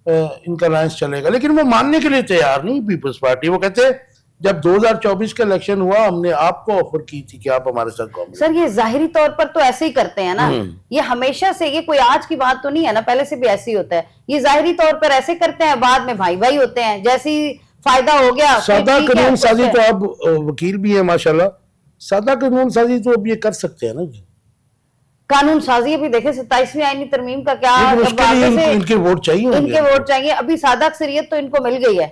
इनका अलायंस चलेगा। लेकिन वो मानने के लिए तैयार नहीं पीपल्स पार्टी। वो कहते हैं जब 2024 का इलेक्शन हुआ हमने आपको ऑफर की थी कि आप हमारे साथ गवर्नमेंट। सर ये जाहिरी तौर पर तो ऐसे ही करते हैं ना, ये हमेशा से, ये कोई आज की बात तो नहीं है ना, पहले से भी ऐसे ही होता है। ये जाहिरी तौर पर ऐसे करते हैं, बाद में भाई भाई होते हैं। जैसे ही फायदा हो गया सादा कानून साजी, तो आप वकील भी है माशाल्लाह, सादा कानून साजी तो अब ये कर सकते हैं ना जी। कानून साजी अभी देखे 27वीं आईनी तरमीम का क्या, इनके वोट चाहिए, इनके वोट चाहिए। अभी सादा अक्सरियत तो इनको मिल गई है,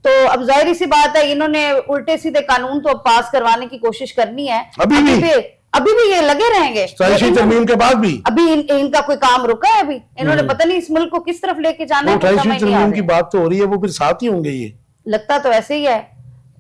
तो अब जाहिर सी बात है इन्होंने उल्टे सीधे कानून तो पास करवाने की कोशिश करनी है। अभी भी ये लगे रहेंगे तरमीम के बाद भी। अभी इनका कोई काम रुका है? अभी इन्होंने पता नहीं इस मुल्क को किस तरफ लेके जाना है। 28वीं तरमीम की बात तो हो रही है, वो फिर साथ ही होंगे। ये लगता तो ऐसे ही है।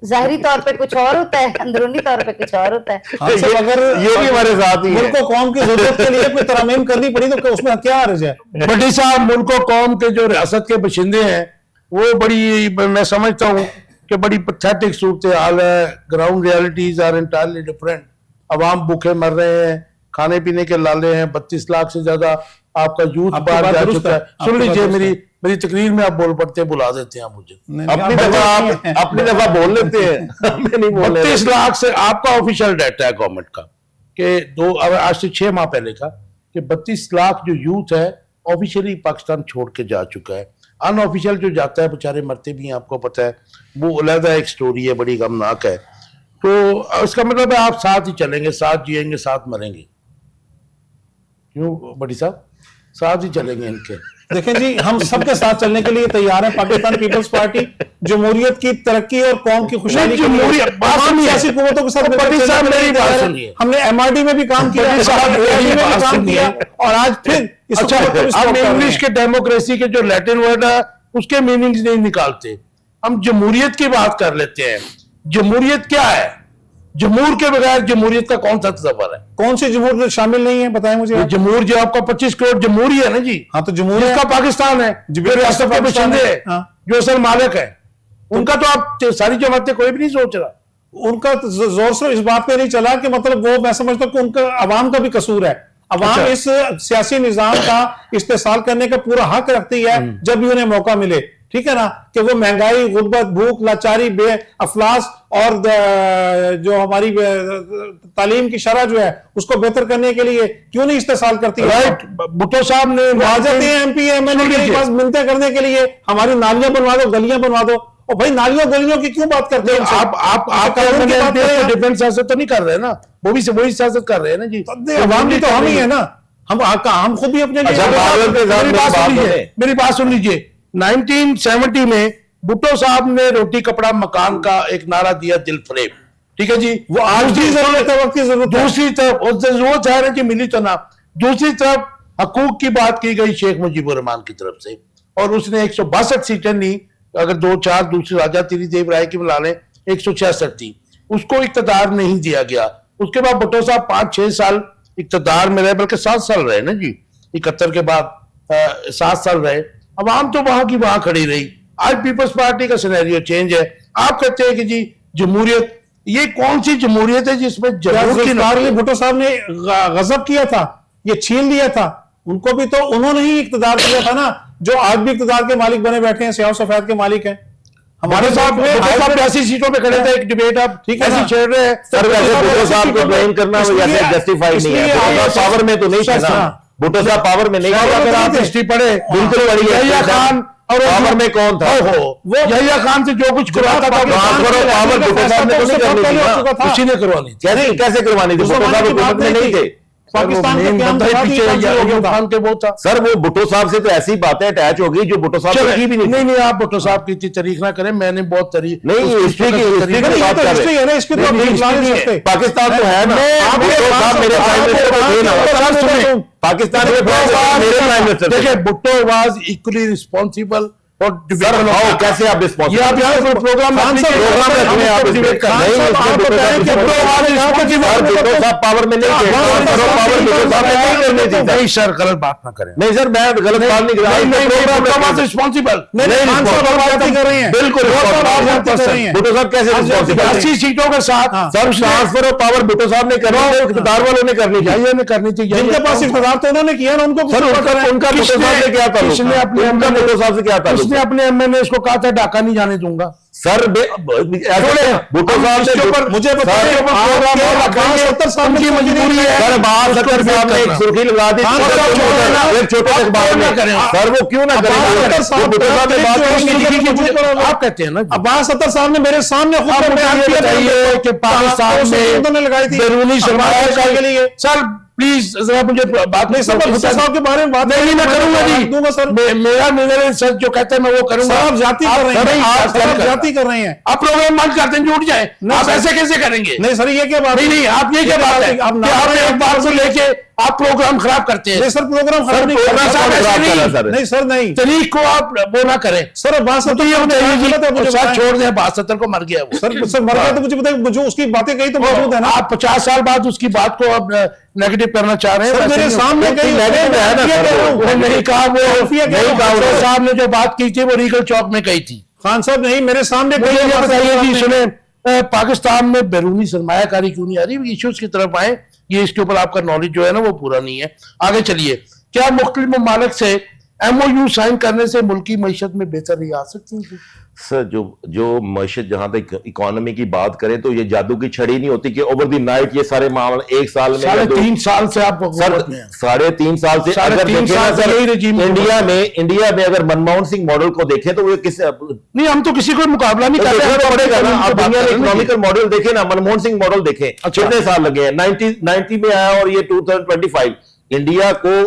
जाहिरी तौर पे कुछ और होता है, अंदरूनी तौर पे कुछ और होता है। हाँ, सब अगर ये भी हमारे साथ ही है। मुल्क को कौम की जरूरत के लिए कोई तरमीम करनी पड़ी तो उसमें क्या हर्ज है? भट्टी साहब, मुल्क और कौम के जो रियासत के बशिंदे हैं वो बड़ी, मैं समझता हूँ कि बड़ी पैथेटिक सूरत हाल है। Ground realities are entirely different. अवाम भूखे मर रहे हैं, खाने पीने के लाले हैं, 32 लाख से ज्यादा आपका यूथ आपकी बाहर बात जा दुरुस्त चुका है। है, सुन आपकी लीजिए, बात दुरुस्त मेरी मेरी तकरीर में आप बोल पड़ते बुला देते हैं मुझे। अपनी दफा बोल लेते हैं, हमें नहीं बोलने 32 लाख से आपका ऑफिशियल डाटा है गवर्नमेंट का कि आज से 6 माह पहले का कि 32 लाख जो यूथ है ऑफिशियली पाकिस्तान छोड़ के जा चुका है। अनऑफिशियल जो जाता है बेचारे मरते भी हैं, आपको पता है, वो अलग एक स्टोरी है, बड़ी गमनाक है। तो इसका मतलब है आप साथ ही चलेंगे, साथ जिएंगे, साथ मरेंगे। क्यों बड़ी साहब, साथ ही चलेंगे इनके। देखें जी, हम सबके साथ चलने के लिए तैयार हैं। पाकिस्तान पीपल्स पार्टी जमहूरियत की तरक्की और कौम की खुशहाली के लिए तमाम सियासी कुव्वतों के साथ बड़ी साहब मेरी बात सुनिए। हमने MRD में भी काम किया, AID में भी काम किया और आज फिर इस अच्छा, हुकूमत को भी अब stop कर रहे इंग्लिश हैं। के डेमोक्रेसी के जो लैटिन वर्ड है उसके मीनिंग्स नहीं निकालते। हम जमहूरियत की बात कर लेते हैं। जमहूरियत क्या है? जमहूर के बगैर जमहूरियत का कौन सा तस्वर है? कौन सी जमहूर शामिल नहीं है, बताएं मुझे ये आप। जमहूर जो आपका 25 करोड़ जमहूरी है ना जी, हाँ, तो जमहूर जिसका पाकिस्तान है, जो रियासत के पाकिस्तान बशिंदे है, हैं, हाँ। जो असल मालिक है, उनका तो आप सारी जमातें कोई भी नहीं सोच रहा। उनका तो जोर से इस बात पे नहीं चला कि मतलब वो, मैं समझता हूं कि उनका अवाम का भी कसूर है। अवाम अच्छा। इस सियासी निजाम का इस्तेसाल करने का पूरा हक रखती है जब भी उन्हें मौका मिले, ठीक है ना, कि वो महंगाई, गुर्बत, भूख, लाचारी, अफलास और जो हमारी तालीम की शरह जो है उसको बेहतर करने के लिए क्यों नहीं इस्तेसाल करती है। राइट, भुट्टो साहब ने आ जाते हैं MP MLA के पास मिलते करने के लिए, हमारी नालियां बनवा दो, गलियां बनवा दो। और भाई नालियों गलियों की क्यों बात करते हैं उनसे? आप कानून की बात करें आप। डिफेंस सियासत तो नहीं कर रहे ना, वो भी वही सियासत कर रहे हैं ना जी। अवाम भी तो हम ही है ना, हम खुद भी अपने लिए अच्छा, बाबर के साथ मेरी बात बात सुन लीजिए, करें। मेरी बात सुन लीजिए। 1970 में भुट्टो साहब ने रोटी कपड़ा मकान का एक नारा दिया, दिल फरेब, ठीक है जी। वो आज भी जरूरत है, वक्त की जरूरत है। दूसरी तरफ उससे जरूरत है ना जी, मिली तो ना। दूसरी तरफ हकूक की बात की गई शेख मुजीबुर रहमान की तरफ से, और उसने 162 सीटें ली। अगर 2-4 दूसरे राजा तीरी देव राय की मिला लें 166 थी, उसको इक्तदार नहीं दिया गया। उसके बाद भुट्टो साहब 5-6 साल इक्तदार में रहे, बल्कि 7 साल रहे ना जी, 71 के बाद 7 साल रहे। अवाम तो वहां की वहां खड़ी रही। आज पीपल्स पार्टी का सिनेरियो चेंज है। आप कहते हैं कि जी जमहूरियत, ये कौन सी जमहूरियत है जिसमें जुल्फ़िकार अली भुट्टो साहब ने गजब किया था, ये छीन लिया था। उनको भी तो उन्होंने ही इक्तदार दिया था ना, जो आज भी इक्तदार के मालिक बने बैठे हैं, सियाह सफेद के मालिक हैं। हमारे साथ 82 सीटों पे खड़े थे, एक डिबेट आप ठीक है ऐसे ना? छेड़ रहे हैं। सर वैसे भुट्टो साहब को ब्लेम करना वो इसलिए- जैसे जस्टिफाइड नहीं है। इसलिए भुट्टो आप- साहब पावर में तो नहीं थे ना, हाँ। भुट्टो साहब पावर में नहीं थे। अगर आप थे। हिस्ट्री पढ़े, बिल्कुल बड़ी है। यहिया खान और पावर में कौन था? वो यहिया खान से जो कुछ करवाता था, पाकिस्तान वो करो, पावर भुट्टो साहब ने तो नहीं करनी थी ना। उसी ने करवानी थी। कैसे करवानी थी? भुट्टो साहब हुकूमत में नहीं थे। पाकिस्तान के क्या खान के वो था। सर वो भुट्टो साहब से तो ऐसी बातें अटैच हो गई जो भुट्टो साहब चलो, ने की भी नहीं। नहीं आप भुट्टो साहब की इतनी तारीफ ना करें, मैंने बहुत तारीफ नहीं, हिस्ट्री की बात कर रहे हैं। है ना, इसकी तो नहीं, आप नहीं सकते। पाकिस्तान तो है ना। आप भुट्टो साहब मेरे प्राइम मिनिस्टर को थे ना। पाकिस्तान के मेरे प्राइम मिनिस्टर थे। देखिए, भुट्टो वाज इक्वली रिस्पॉन्सिबल और सर आओ, कैसे आप रिस्पॉन्सिबल? ये आप यहाँ पर प्रोग्राम प्रोग्राम रखने आप डिबेट कर रहे हैं। भुट्टो साहब पावर में नहीं थे, पावर भुट्टो साहब ने नहीं करनी थी। नहीं सर, गलत बात ना करें। नहीं सर, मैं गलत बात नहीं कर रहा। रिस्पॉन्सिबल बिल्कुल भुट्टो साहब कैसे रिस्पॉन्सिबल? 80 सीटों के साथ sir transfer of power Bhutto साहब ने करनी थी, इक़्तिदार वालों ने करनी थी। यही करनी थी। जिनके पास इक़्तिदार तो उन्होंने किया ना, उनको सर उनका भुट्टो साहब से क्या ताल्लुक? किसने अपने उनका भुट्टो साहब से क्या ताल्लुक? उसने अपने एमएनए को कहा था ढाका नहीं जाने दूंगा। सर भुट्टो साहब इसके ऊपर मुझे बताइए, उनकी मजबूरी है। सर बाहर सत्तर साहब ने एक सुर्खी लगा दी छोटे अखबार में। सर वो क्यों ना करें? भुट्टो साहब ने बात नहीं। आप कहते हैं ना, अब्बास सत्तर साहब ने मेरे सामने खुद आप बयान मुझे किया बताइए कि पाकिस्तान में लगाई थी बैरूनी सरमाया के लिए। सर प्लीज जरा मुझे बात नहीं सर, भुट्टो साहब के बारे में बात नहीं मैं करूंगा दूंगा सर। मेरा निर्णय सर जो कहते हैं मैं वो करूंगा। आप जाति कर रहे हैं, आप जाति कर रहे हैं। आप प्रोग्राम बंद करते हैं, जुट जाए। आप ऐसे कैसे करेंगे? नहीं सर, ये क्या बात? नहीं आप ये क्या बात है? आपने एक बात को लेके आप प्रोग्राम खराब करते हैं। नहीं सर, प्रोग्राम खराब नहीं प्रोग्राम करता। खराब कर रहा है सर। नहीं सर, नहीं तरीक को आप वो ना करें सर, बात तो ये बताइए जी, गलत है, मुझे सर बताएं। छोड़ दें, 72 को मर गया वो। सर मर गया तो मुझे बताइए, जो उसकी बातें कही तो मौजूद है ना। आप 50 साल बाद उसकी बात को अब नेगेटिव करना चाह रहे हैं। सर, वैसे मेरे नहीं सामने होता। कई नेगेटिव है ना सर, वो नहीं कहा, वो नहीं कहा डॉक्टर साहब ने जो बात की थी वो रीगल चौक में कही थी। खान साहब नहीं, मेरे सामने मुझे कई ये बातें बताइए जी, आपने- सुने, पाकिस्तान में बैरूनी सरमायाकारी क्यों नहीं आ रही? इश्यूज की तरफ आए, ये इसके ऊपर आपका नॉलेज जो है ना वो पूरा नहीं है। आगे चलिए, क्या मुख्तलिफ ममालिक से MOU साइन करने से मुल्क की मईशत में बेहतरी आ सकती है? सर जो मईशत, जहां तक इकोनॉमी की बात करें तो ये जादू की छड़ी नहीं होती कि ओवर द नाइट ये सारे मामले एक साल में या दो- 3.5 साल से आप सर हुकूमत में हैं। 3.5 साल से साढ़े अगर तीन देखें साल ना से सर, यही regime इंडिया में अगर मनमोहन सिंह मॉडल को देखें तो वो किस नहीं, हम तो किसी को मुकाबला नहीं तो कर रहे देखना हैं, तो पड़ेगा ना। हम आप तो बात दुनिया कर में रहे हैं ना। इकोनॉमिकल मॉडल देखें ना, मनमोहन सिंह मॉडल देखें, अच्छा। कितने साल लगे हैं? 90 में आया और ये 2025। इंडिया को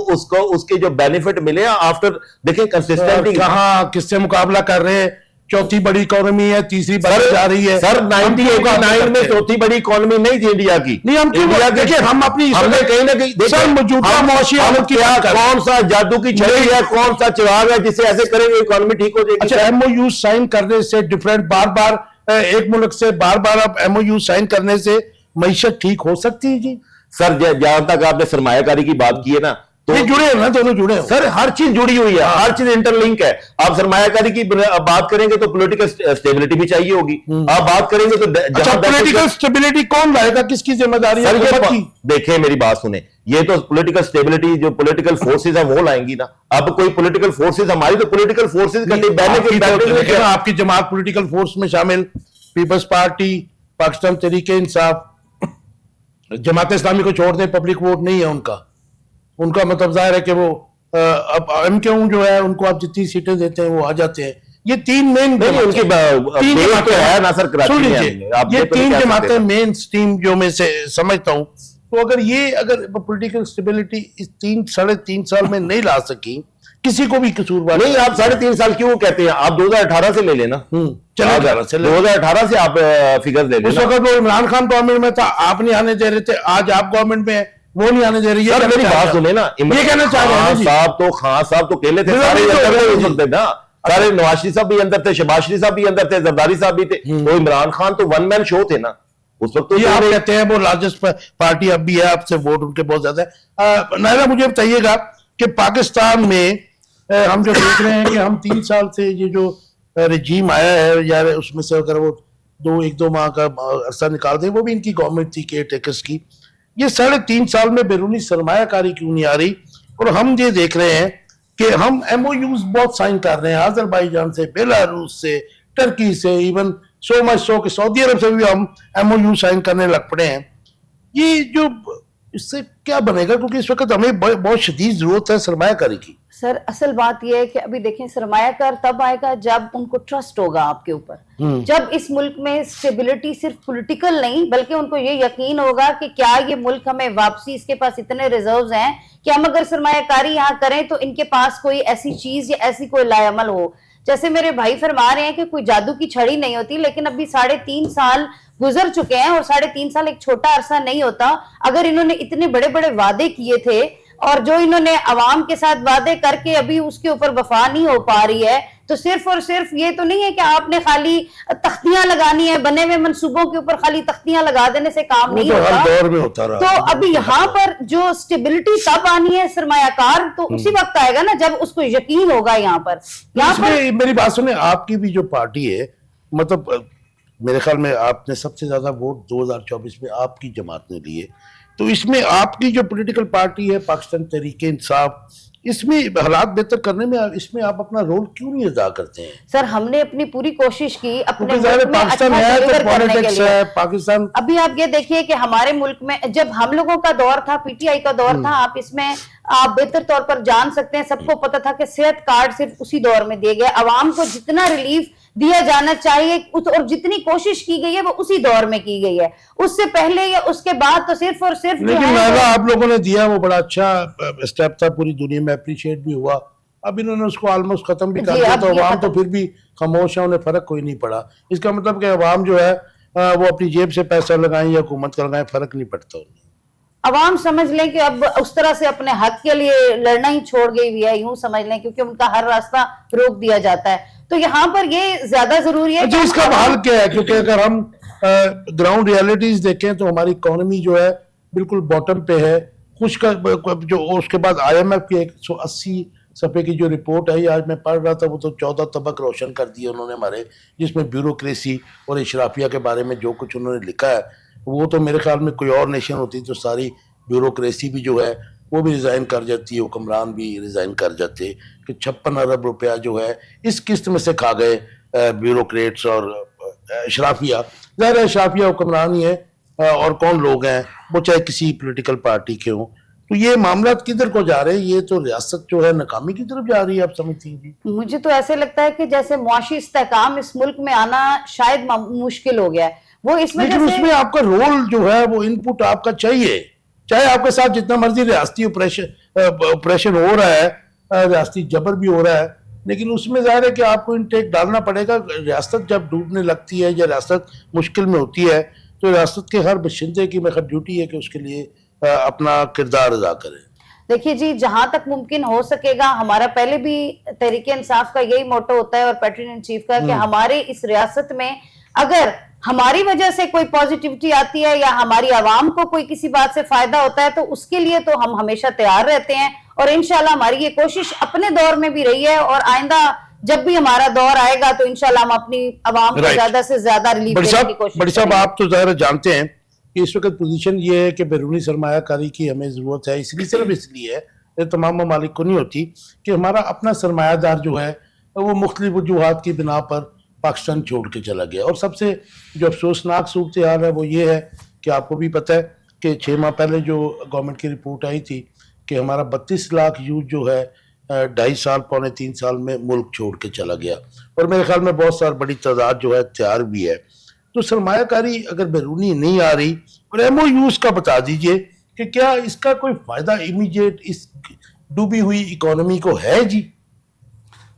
उसके जो बेनिफिट मिले आफ्टर, देखें कंसिस्टेंटली कहाँ किससे मुकाबला कर रहे हैं? चौथी बड़ी इकोनॉमी है, तीसरी बढ़ती जा रही है। सर हम 1989 में करते हैं। चौथी बड़ी इकोनॉमी नहीं थी इंडिया की। नहीं, हम क्यों इंडिया देखिए, हम अपनी हमने कहीं ना कहीं सर मौजूदा मुआशी हालत की क्या, बात कर रहे हैं। कौन सा जादू की छड़ी है, कौन सा चिराग है जिसे ऐसे करेंगे इकोनॉमी ठीक हो जाएगी? अच्छा, MOU साइन करने से डिफरेंट, बार बार एक मुल्क से बार बार आप MOU साइन करने से मईशत ठीक हो सकती है जी? सर जहां तक आपने सरमायाकारी की बात की है ना, तो ये जुड़े हैं ना, दोनों जुड़े हैं। सर हर चीज जुड़ी हुई है, हर चीज इंटरलिंक है। आप सरमायाकारी की बात करेंगे तो पॉलिटिकल स्टेबिलिटी भी चाहिए होगी। आप बात करेंगे तो अच्छा, पॉलिटिकल स्टेबिलिटी कौन लाएगा? किसकी जिम्मेदारी है? सर हुकूमत की। देखिए मेरी बात सुने, ये तो पॉलिटिकल स्टेबिलिटी जो पॉलिटिकल फोर्सेस है वो लाएंगी ना। अब कोई पॉलिटिकल फोर्सेस, हमारी तो पॉलिटिकल फोर्सेस आपकी जमात पॉलिटिकल फोर्स में शामिल, पीपल्स पार्टी, पाकिस्तान तहरीक इंसाफ, जमात इस्लामी को छोड़ दें, पब्लिक वोट नहीं है उनका मतलब जाहिर है कि वो अब MKU जो है उनको आप जितनी सीटें देते हैं वो आ जाते हैं। ये तीन मेन उनकी बेस तो है ना सर, कराची सुन में लीजिए, आप ये तो नहीं तीन कह जमातें सकते। मेन स्ट्रीम जो मैं से समझता हूँ, तो अगर पॉलिटिकल स्टेबिलिटी इस 3.5 साल में नहीं ला सकी, किसी को भी कसूरवार नहीं, आप 3.5 साल क्यों कहते हैं? आप 2018 से ले लेना। चलो 2018 से आप फिगर ले उस लेना। वक्त वो इमरान खान गवर्नमेंट में था, आप नहीं आने दे रहे थे, आज आप गवर्नमेंट में है, वो नहीं आने दे रही है। सर मेरी बात सुने ना, ये कहना चाह रहे हैं जी। खान साहब तो केले थे, नहीं, सारे नहीं, अंदर नहीं, थे उस नहीं। वक्त ना। सारे नवाज शरीफ साहब भी अंदर थे, शहबाज शरीफ साहब भी अंदर थे, जरदारी साहब भी थे। तो इमरान खान तो वन मैन शो थे ना उस वक्त। तो ये आप कहते हैं वो लार्जेस्ट पार्टी अब भी है, आपसे वोट उनके बहुत ज्यादा है। नायरा, मुझे बताइएगा कि पाकिस्तान में हम जो देख रहे हैं कि हम 3 साल से ये जो रजीम आया है यार, उसमें से अगर वो 1-2 माह का अरसा निकाल दें, वो भी इनकी गवर्नमेंट थी केयर टेकर्स की। ये 3.5 साल में बैरूनी सरमायाकारी क्यों नहीं आ रही? और हम ये देख रहे हैं कि हम MOUs बहुत साइन कर रहे हैं, अजरबैजान से, बेलारूस से, टर्की से, इवन सो कि सऊदी अरब से भी हम MOU साइन करने लग पड़े हैं। ये जो इससे क्या बनेगा? क्योंकि इस वक्त हमें बहुत शदीद जरूरत है सरमायाकारी की। सर असल बात यह है कि अभी देखें, सरमायाकार तब आएगा जब उनको ट्रस्ट होगा आपके ऊपर, जब इस मुल्क में स्टेबिलिटी सिर्फ पॉलिटिकल नहीं बल्कि उनको ये यकीन होगा कि क्या ये मुल्क हमें वापसी, इसके पास इतने रिजर्व्स हैं कि हम अगर सरमायाकारी यहाँ करें तो इनके पास कोई ऐसी चीज या ऐसी कोई लायमल हो। जैसे मेरे भाई फरमा रहे हैं कि कोई जादू की छड़ी नहीं होती, लेकिन अभी 3.5 साल गुजर चुके हैं और 3.5 साल एक छोटा अरसा नहीं होता। अगर इन्होंने इतने बड़े बड़े वादे किए थे और जो इन्होंने अवाम के साथ वादे करके अभी उसके ऊपर वफा नहीं हो पा रही है, तो सिर्फ और सिर्फ ये तो नहीं है कि आपने खाली तख्तियां लगानी है, बने हुए मंसूबों के ऊपर खाली तख्तियां लगा देने से काम नहीं तो हर होता। दौर में होता रहा। तो अभी यहाँ पर जो स्टेबिलिटी तब आनी है सरमायाकार, तो उसी वक्त आएगा ना जब उसको यकीन होगा। यहाँ पर मेरी बात सुने, आपकी भी जो पार्टी है, मतलब मेरे ख्याल में आपने सबसे ज्यादा वोट 2024 में आपकी जमात ने लिए, तो इसमें आपकी जो पॉलिटिकल पार्टी है पाकिस्तान तहरीक इंसाफ, इसमें हालात बेहतर करने में इसमें आप अपना रोल क्यों नहीं अदा करते हैं? सर हमने अपनी पूरी कोशिश की अपने मुल्क में पाकिस्तान अच्छा है तो deliver करने के पॉलिटिक्स लिए। है पाकिस्तान। अभी आप ये देखिए कि हमारे मुल्क में जब हम लोगों का दौर था, PTI का दौर था, आप इसमें आप बेहतर तौर पर जान सकते हैं, सबको पता था कि सेहत कार्ड सिर्फ उसी दौर में दिए गए, अवाम को जितना रिलीफ दिया जाना चाहिए और जितनी कोशिश की गई है वो उसी दौर में की गई है। उससे पहले या उसके बाद तो सिर्फ और सिर्फ लेकिन आप लोगों ने दिया वो बड़ा अच्छा स्टेप था, पूरी दुनिया में अप्रिशिएट भी हुआ। अब इन्होंने उसको ऑलमोस्ट खत्म भी कर दिया, तो अवाम तो फिर भी खामोश है, उन्हें फर्क कोई नहीं पड़ा। इसका मतलब कि अवाम जो है वो अपनी जेब से पैसा लगाएं या हुकूमत का लगाएं, फर्क नहीं पड़ता उन्हें। अवाम समझ लें कि अब उस तरह से अपने हक के लिए लड़ना ही छोड़ गई हुई है, यूं समझ लें, क्योंकि उनका हर रास्ता रोक दिया जाता है। तो यहाँ पर ये ज्यादा जरूरी है। अच्छा, इसका हल क्या है? क्योंकि अगर हम ग्राउंड रियलिटीज देखें तो हमारी इकोनॉमी जो है बिल्कुल बॉटम पे है। कुछ का जो उसके बाद IMF की 180 सफ़े की जो रिपोर्ट है, आज मैं पढ़ रहा था, वो तो 14 तबक रोशन कर दिए उन्होंने हमारे, जिसमें ब्यूरोक्रेसी और इशराफिया के बारे में जो कुछ उन्होंने लिखा है, वो तो मेरे ख्याल में कोई और नेशन होती तो सारी ब्यूरोक्रेसी भी जो है वो भी रिज़ाइन कर जाती है, हुक्मरान भी रिज़ाइन कर जाते। कि 56 अरब रुपया जो है इस किस्त में से खा गए ब्यूरोक्रेट्स और इशराफिया। ज़ाहिर है इशराफिया हुक्मरान ही है, और कौन लोग हैं वो, चाहे किसी पॉलिटिकल पार्टी के हों। तो ये मामला किधर को जा रहे हैं? ये तो रियासत जो है नाकामी की तरफ जा रही है, आप समझती हैं? मुझे तो ऐसे लगता है कि जैसे मुआशी इस्तेहकाम इस मुल्क में आना शायद मुश्किल हो गया है, वो इस वजह लेकिन से। उसमें आपका रोल जो है वो इनपुट आपका चाहिए, चाहे आपके साथ जितना मर्जी रियासती ऑपरेशन हो रहा है, रियासती जबर भी हो रहा है, लेकिन उसमें जाहिर है कि आपको इनटेक डालना पड़ेगा। रियासत जब डूबने लगती है या रियासत मुश्किल में होती है तो रियासत के हर बशिंदे की मेरी ड्यूटी है कि उसके लिए अपना किरदार अदा करें। देखिए जी, जहां तक मुमकिन हो सकेगा, हमारा पहले भी तहरीक इंसाफ का यही मोटो होता है और पैट्रन इन चीफ का, कि हमारे इस रियासत में अगर हमारी वजह से कोई पॉजिटिविटी आती है या हमारी आवाम को कोई किसी बात से फायदा होता है तो उसके लिए तो हम हमेशा तैयार रहते हैं। और इंशाल्लाह हमारी ये कोशिश अपने दौर में भी रही है, और आइंदा जब भी हमारा दौर आएगा तो इंशाल्लाह हम अपनी आवाम को ज्यादा से ज्यादा रिलीफ देने की कोशिश बड़ी साहब, आप तो ज़ाहिर जानते हैं कि इस वक्त पोजीशन ये है कि बैरूनी सरमायाकारी की हमें ज़रूरत है। इसलिए सिर्फ इसलिए है, ये तमाम ममालिक को नहीं होती, कि हमारा अपना सरमायादार जो है वो मुख्तलिफ वजूहात की बिना पर पाकिस्तान छोड़ के चला गया। और सबसे जो अफसोसनाक सूरत हाल है वो ये है कि आपको भी पता है कि 6 माह पहले जो गवर्नमेंट की रिपोर्ट आई थी कि हमारा 32 लाख यूथ जो है 2.5 साल 3 साल में मुल्क छोड़ के चला गया, और मेरे ख्याल में बहुत सारी बड़ी तादाद जो है तैयार भी है। तो सरमायाकारी अगर बैरूनी नहीं आ रही, और MOUs का बता दीजिए कि क्या इसका कोई फ़ायदा इमीडिएट इस डूबी हुई इकोनॉमी को है? जी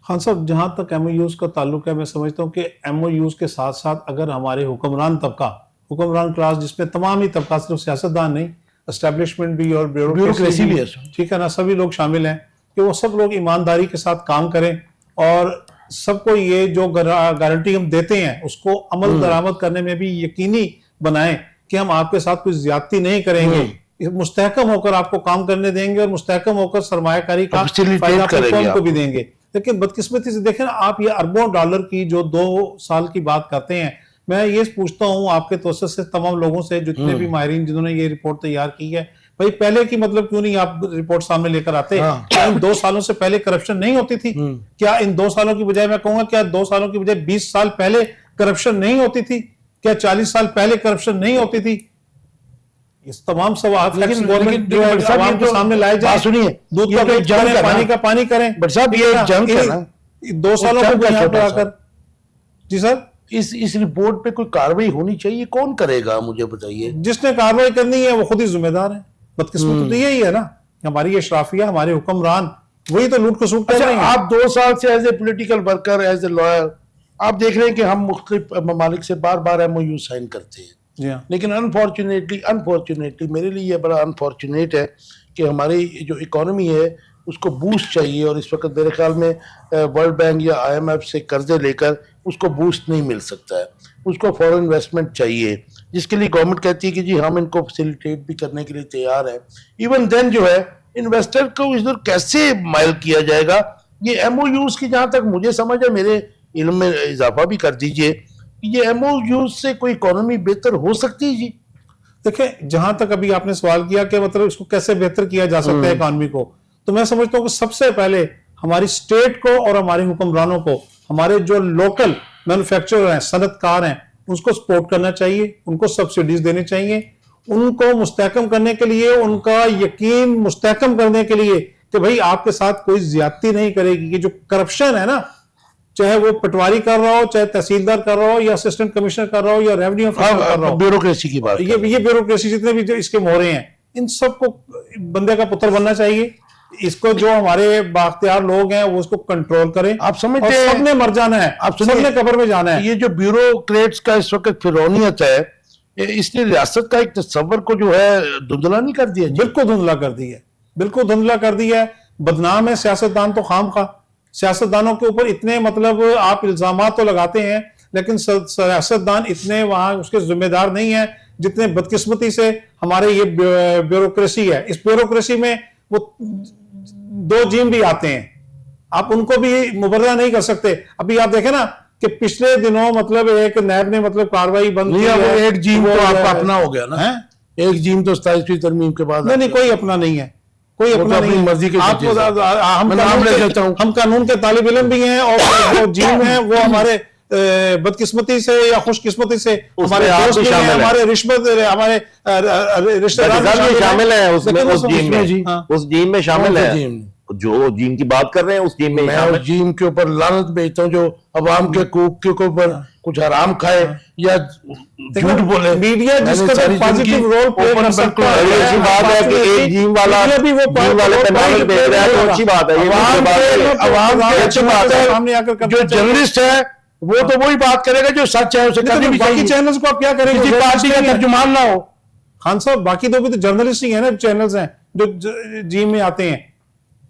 हाँ साहब, जहाँ तक MOUs का ताल्लुक है, मैं समझता हूँ कि MOUs के साथ साथ अगर हमारे हुक्मरान तबका, हुक्मरान क्लास, जिसमें तमाम ही तबका, सिर्फ सियासतदान नहीं, एस्टेब्लिशमेंट भी और ब्यूरोक्रेसी भी है, ठीक है ना, सभी लोग शामिल हैं, कि वो सब लोग ईमानदारी के साथ काम करें और सबको ये जो गारंटी हम देते हैं उसको अमल दरामद करने में भी यकीनी बनाएं कि हम आपके साथ कोई ज्यादती नहीं करेंगे, मुस्तहकम होकर आपको काम करने देंगे और मुस्तहकम होकर सरमायाकारी का फायदा कौम को भी देंगे। लेकिन बदकिस्मती से देखें ना आप, ये अरबों डॉलर की जो 2 साल की बात करते हैं, मैं ये पूछता हूँ आपके तवज्जुह से तमाम लोगों से, जितने भी माहिरीन जिन्होंने ये रिपोर्ट तैयार की है, भाई पहले की मतलब क्यों नहीं आप रिपोर्ट सामने लेकर आते? क्या इन 2 सालों से पहले करप्शन नहीं होती थी? क्या इन 2 सालों की बजाय, मैं कहूंगा क्या 2 सालों की बजाय 20 साल पहले करप्शन नहीं होती थी? क्या 40 साल पहले करप्शन नहीं होती थी? इस तमाम सवाल गवर्नमेंट जो है आवाम के सामने लाए जाए। सुनिए, दूध का दूध करें, पानी का पानी करें। बट साहब ये जंग है ना, 2 सालों को यहाँ पर आकर। जी सर, इस रिपोर्ट पे कोई कार्रवाई होनी चाहिए, कौन करेगा मुझे बताइए? जिसने कार्रवाई करनी है वो खुद ही जिम्मेदार है। बदकिस्मत तो यही है ना, हमारी अशराफिया, हमारे हुक्मरान वही तो लूट खसूट कर रहे हैं। आप 2 साल से as a political worker, as a lawyer, आप देख रहे हैं कि हम मुख्तलिफ ममालिक से बार बार MOU साइन करते हैं, जी हाँ, लेकिन अनफॉर्चुनेटली मेरे लिए ये बड़ा अनफॉर्चुनेट है कि हमारी जो इकोनॉमी है उसको बूस्ट चाहिए, और इस वक्त मेरे ख्याल में वर्ल्ड बैंक या IMF से कर्जे लेकर उसको बूस्ट नहीं मिल सकता है। उसको फॉरेन इन्वेस्टमेंट चाहिए, जिसके लिए गवर्नमेंट कहती है कि जी हम इनको फैसिलिटेट भी करने के लिए तैयार है। इवन देन जो है इन्वेस्टर को इधर कैसे माइल किया जाएगा? ये MOUs की जहाँ तक मुझे समझ है, मेरे इल्म में इजाफा भी कर दीजिए, ये MOUs से कोई इकोनॉमी बेहतर हो सकती है? जी देखिए, जहां तक अभी आपने सवाल किया कि मतलब इसको कैसे बेहतर किया जा सकता है इकोनॉमी को, तो मैं समझता हूँ कि सबसे पहले हमारी स्टेट को और हमारे हुक्मरानों को, हमारे जो लोकल मैन्युफैक्चरर हैं, सनतकार हैं, उसको सपोर्ट करना चाहिए, उनको सब्सिडीज देनी चाहिए, उनको मुस्तहकम करने के लिए, उनका यकीन मुस्तहकम करने के लिए कि भाई आपके साथ कोई ज्यादती नहीं करेगी। कि जो करप्शन है ना, चाहे वो पटवारी कर रहा हो, चाहे तहसीलदार कर रहा हो, या असिस्टेंट कमिश्नर कर रहा हो, या रेवेन्यू ऑफिसर कर रहा हो, ब्यूरोक्रेसी की बात, ये ब्यूरोक्रेसी जितने भी जो इसके मोहरे हैं, इन सबको बंदे का पुत्र बनना चाहिए। इसको जो हमारे बाख्तियार लोग हैं वो उसको कंट्रोल करें। आप समझते सबने मर जाना है, आप सबने कब्र में जाना है। ये जो ब्यूरोक्रेट्स का इस वक्त फिरौनियत है, इसने रियासत का एक तस्वर को जो है धुंधला नहीं कर दिया जी? बिल्कुल धुंधला कर दी है, बिल्कुल धुंधला कर दी है। बदनाम है सियासतदान तो खाम खा, सियासतदानों के ऊपर इतने मतलब आप इल्जामात तो लगाते हैं, लेकिन सियासतदान इतने वहां उसके जिम्मेदार नहीं है जितने बदकिस्मती से हमारे ये ब्यूरोक्रेसी है। इस ब्यूरोक्रेसी में वो दो जीम भी आते हैं, आप उनको भी मुबर्रा नहीं कर सकते। अभी आप देखें ना कि पिछले दिनों मतलब एक नैब ने मतलब कार्रवाई बंद की नहीं, है। एक जीम तो आपका अपना हो गया ना है? एक जीम तो 27वीं तरमीम के बाद नहीं, कोई अपना नहीं है, कोई वो अपना तो अपनी नहीं है। मर्जी के आपको जजेस हैं। मैं नाम ले देता हूं। हम कानून के तालिब इल्म भी हैं, और जो जीम है वो हमारे बदकिस्मती से या खुशकिस्मती से हमारे आप दोस्त भी भी हैं, शामिल हैं। हमारे रिश्वत हमारे रिश्तेदार भी शामिल है उसमें, लेकिन उस जीम में, जी। हाँ। उस जीम में शामिल कौन सा है। जीम? जो जीम की बात कर रहे हैं उस जीम में मैं शामिल उस जीम के ऊपर लानत भेजता हूँ जो अवाम के हकूक के ऊपर कुछ हराम खाए या झूठ बोले। मीडिया मैंने जिसका सारी पॉजिटिव जिंदगी रोल प्ले ओपन कर सकता बिल्कुल है, ये अच्छी बात है कि एक जीम वाला भी वो जीम वाले पे नाम भेज रहा है, तो अच्छी बात है। ये अवाम मुझे बात के है। अवाम की अच्छी बात सामने आकर है। करना जो चाहिए। जर्नलिस्ट है वो तो वही बात करेगा जो सच है, उसे करनी भी बाकी चाहिए। चैनल्स को आप क्या करेंगे? किसी पार्टी का तर्जुमान ना हो। खान साहब, बाकी दो भी तो जर्नलिस्ट ही है ना, चैनल्स हैं जो जीम में आते हैं,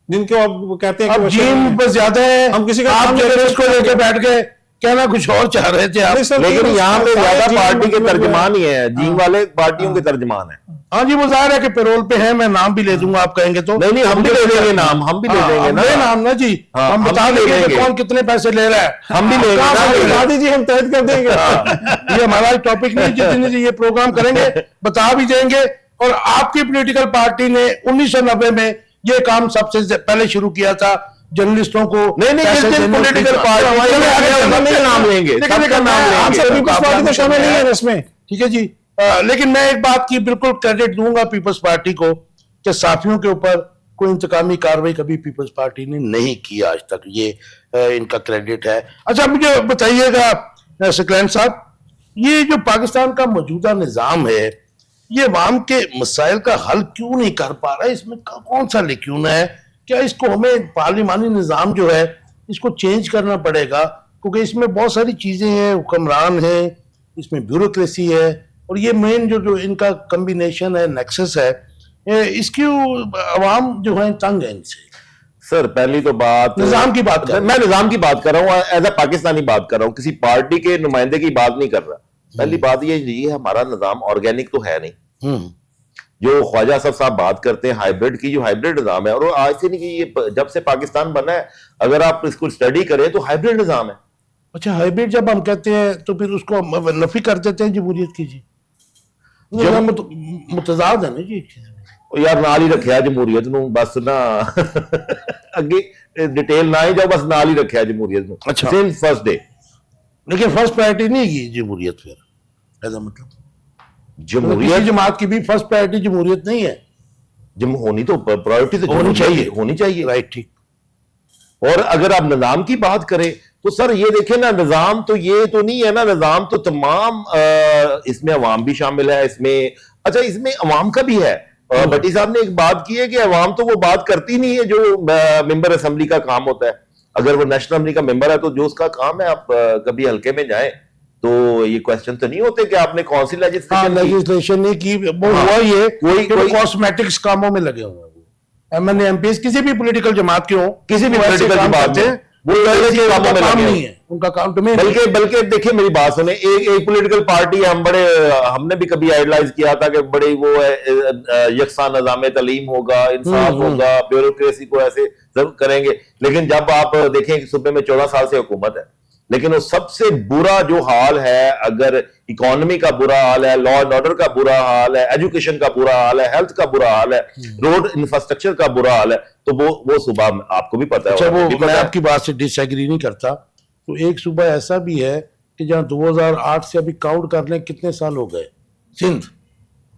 जिनको आप कहते हैं कि अब वो जीम चैनल बस ज्यादा है। हम किसी का आप काम नहीं जर्नलिस्ट को करते। लेके बैठ गए, कहना कुछ और चाह रहे थे आप। नहीं सर, लेकिन नहीं, यहाँ पे सारे ज्यादा जीम पार्टी के मतलब तर्जमान ही है, जीम वाले पार्टियों के तर्जमान है। हाँ जी, वो जाहिर है कि पेरोल पे है, मैं नाम भी ले दूंगा आप कहेंगे तो। नहीं, हम भी ले देंगे नाम, हम भी ले देंगे ना। ले नाम ना जी, हाँ, हम बता हम भी ले देंगे कि देंगे। कौन कितने पैसे ले रहा है। हम भी लेंगे कहाँ ना, से ले रहा बता है? दीजिए, हम तय कर देंगे। ये हमारा टॉपिक नहीं, जिस दिन ये प्रोग्राम करेंगे बता भी देंगे। और आपकी पॉलिटिकल पार्टी ने 1990 में ये काम सबसे पहले शुरू किया था, जर्नलिस्टों को नहीं, पैसे जिस दिन देने पॉलिटिकल का। पार्टी चलिए, चले आगे आगे चलते नहीं हैं। नाम लेंगे, लेकिन सबका लेकिन नाम मैं लेंगे। आपसे पीपल्स पार्टी तो शामिल नहीं है इसमें। ठीक है जी। लेकिन मैं एक बात की बिल्कुल क्रेडिट दूंगा पीपल्स पार्टी को कि साफियों के ऊपर कोई इंतकामी कार्रवाई कभी पीपल्स पार्टी ने नहीं की आज तक, ये इनका क्रेडिट है। अच्छा, मुझे बताइएगा सकलैन साहब, ये जो पाकिस्तान का मौजूदा निज़ाम है ये अवाम के मसाइल का हल क्यों नहीं कर पा रहा है? इसमें कौन सा लेक्यून है? क्या इसको हमें पार्लिमानी निज़ाम जो है इसको चेंज करना पड़ेगा? क्योंकि इसमें बहुत सारी चीज़ें हैं, हुक्मरान है, इसमें ब्यूरोक्रेसी है, और ये मेन जो इनका कम्बिनेशन है, नेक्सस है, इसकी अवाम जो है तंग है इनसे। सर पहली तो बात, निजाम की बात कर रहा हूं। मैं निजाम की बात कर रहा हूँ, एज अ पाकिस्तानी बात कर रहा हूँ, किसी पार्टी के नुमाइंदे की बात नहीं कर रहा। पहली बात ये हमारा निजाम ऑर्गेनिक तो है नहीं। जो ख्वाजा साहब बात करते हैं हाइब्रिड की, जो हाइब्रिड निजाम है, और वो आज से नहीं कि ये जब से पाकिस्तान बना है, अगर आप इसको स्टडी करें तो हाइब्रिड निजाम है। अच्छा, हाइब्रिड जब हम कहते हैं तो फिर उसको हम नफी कर देते हैं जमहूरियत की जी। मुतजाद है ना जी। यार नाल ही रखिया जमहूरियत नूं, बस ना अगे डिटेल ना ही जाओ, बस नाल ही रखिया जमहूरियत नूं। अच्छा। Since first day. लेकिन फर्स्ट प्रायोरिटी नहीं की जमहूरियत, फिर ऐसा मतलब जमहूरियत किसी जमात की भी फर्स्ट प्रायोरिटी जमहूरियत नहीं है। होनी तो प्रायोरिटी तो होनी चाहिए। होनी चाहिए। राइट, ठीक। और अगर आप निजाम की बात करें तो सर ये देखें ना, निजाम तो ये तो नहीं है ना, निजाम तो तमाम इसमें अवाम भी शामिल है, इसमें अच्छा इसमें अवाम का भी है। भट्टी साहब ने एक बात की है कि अवाम तो वो बात करती नहीं है जो मेंबर असेंबली का काम होता है। अगर वो नेशनल असेंबली का मेंबर है तो जो उसका काम है, आप कभी हल्के में जाए तो ये क्वेश्चन तो नहीं होते कि आपने कौन सी लेजिस्लेशन नहीं की। वो हुआ ये कोई कॉस्मेटिक्स कामों में लगे हुए हैं। एमएनए एमपीएस किसी भी पॉलिटिकल जमात के हो, किसी भी पॉलिटिकल जमात में वो कामों में काम नहीं है उनका काम। तो बल्कि देखिए मेरी बात सुने, एक पॉलिटिकल पार्टी है, हमने भी कभी आइडलाइज किया था कि बड़े वो है यकसा निज़ाम तालीम होगा, इंसाफ होगा, ब्यूरोक्रेसी को ऐसे करेंगे। लेकिन जब आप देखें कि सूबे में 14 साल से हुकूमत है, लेकिन वो सबसे बुरा जो हाल है, अगर इकोनॉमी का बुरा हाल है, लॉ एंड ऑर्डर का बुरा हाल है, एजुकेशन का बुरा हाल है, हेल्थ का बुरा हाल है, रोड इंफ्रास्ट्रक्चर का बुरा हाल है, तो वो सुबह आपको भी पता है। अच्छा, वो मैं आपकी बात से डिसएग्री नहीं करता। तो एक सूबा ऐसा भी है कि जहां 2008 से अभी काउंट करने कितने साल हो गए, सिंध,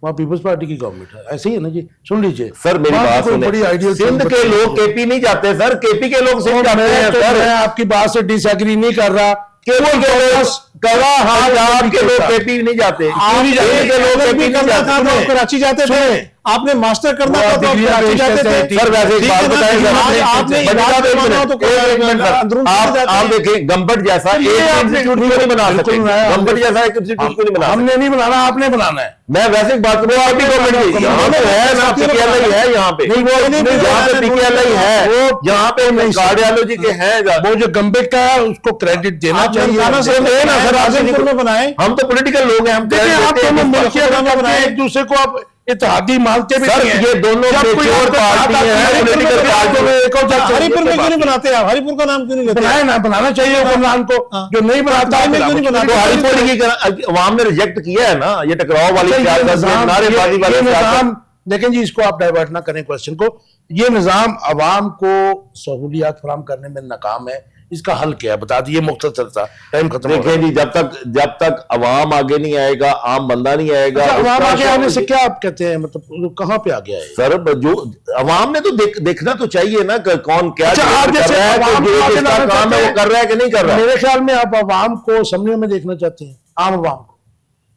वहां पीपल्स पार्टी की गवर्नमेंट है। ऐसे ही है ना जी। सुन लीजिए सर मेरी बात सुने, बड़ी आइडियल सिंध के लोग केपी नहीं जाते सर, केपी के लोग सिंध जाते हैं सर। मैं आपकी बात से डिसएग्री नहीं कर रहा। केपी के लोग करा हाथ आपके लोग केपी नहीं जाते, के लोग केपी नहीं जाते। कराची जाते थे, आपने मास्टर करना वो था तो आप डिग्री कराची पेश जाते करते थे। हैं। सर वैसे एक ठीक बात है ना, बताएं लेकिन सर, आज आपने इलाज करवाना हो तो एक मिनट सर, अंदरून आप जाते हैं। देखें गंबट जैसा ये एक आपने- इंस्टीट्यूट क्यों नहीं बना बिल्कुल सकते? बनाया हमने। गंबट जैसा एक इंस्टीट्यूट क्यों नहीं बना सकते? हमने नहीं बनाना, आपने बनाना है। मैं वैसे एक बात करूं, आपकी गवर्नमेंट की यहाँ पे है ना, पीकेएलआई है यहाँ पे, नहीं, वो नहीं, यहाँ पे पीकेएलआई है, वो यहाँ पे कार्डियोलॉजी के हैं। वो जो गंबेट का है उसको क्रेडिट देना आप चाहिए। ननकाना से नहीं ना सर, आजमपुर में बनाए। हम तो पॉलिटिकल लोग हैं, हम देखिए, credit आप देते हैं दोनों किस मुल्कियत बात को। बनाए, एक दूसरे को आप इत्तेहादी मानते भी सर, नहीं हैं। ये दोनों जब कोई मेच्योर आपको पार्टी बात आती हैं, है, political political party में एक और जाते हैं, हरिपुर में ये क्यों नहीं बात बनाते आप? हरिपुर का नाम क्यों नहीं लेते? बनाए ना, बनाना चाहिए हुक्मरान को। जो नहीं बनाता में क्यों नहीं बनाते? तो हरिपुर की अवाम ने रिजेक्ट किया है ना, ये टकराव वाली सियासत, नारेबाजी वाली सियासत। निजाम देखें जी, इसको आप डाइवर्ट ना करें क्वेश्चन को। ये निजाम अवाम को सहूलियात फराम करने में नाकाम है, इसका हल क्या है बता दिए, मुख्तसर था, टाइम खत्म हो देखिए गया। जी, जब तक अवाम आगे नहीं आएगा, आम बंदा नहीं आएगा। अच्छा, अवाम उसका आगे आने से शौक- क्या आप कहते हैं, मतलब कहाँ पे आ गया है? सर जो अवाम ने तो देखना तो चाहिए ना कि कौन क्या अच्छा, आप कर जैसे रहा है, अवाम जो को आगे जिसका लाना काम है चाहते वो कर रहा है कि नहीं कर रहा है। मेरे ख्याल में आप अवाम को असम्बली में देखना चाहते हैं, आम अवाम को।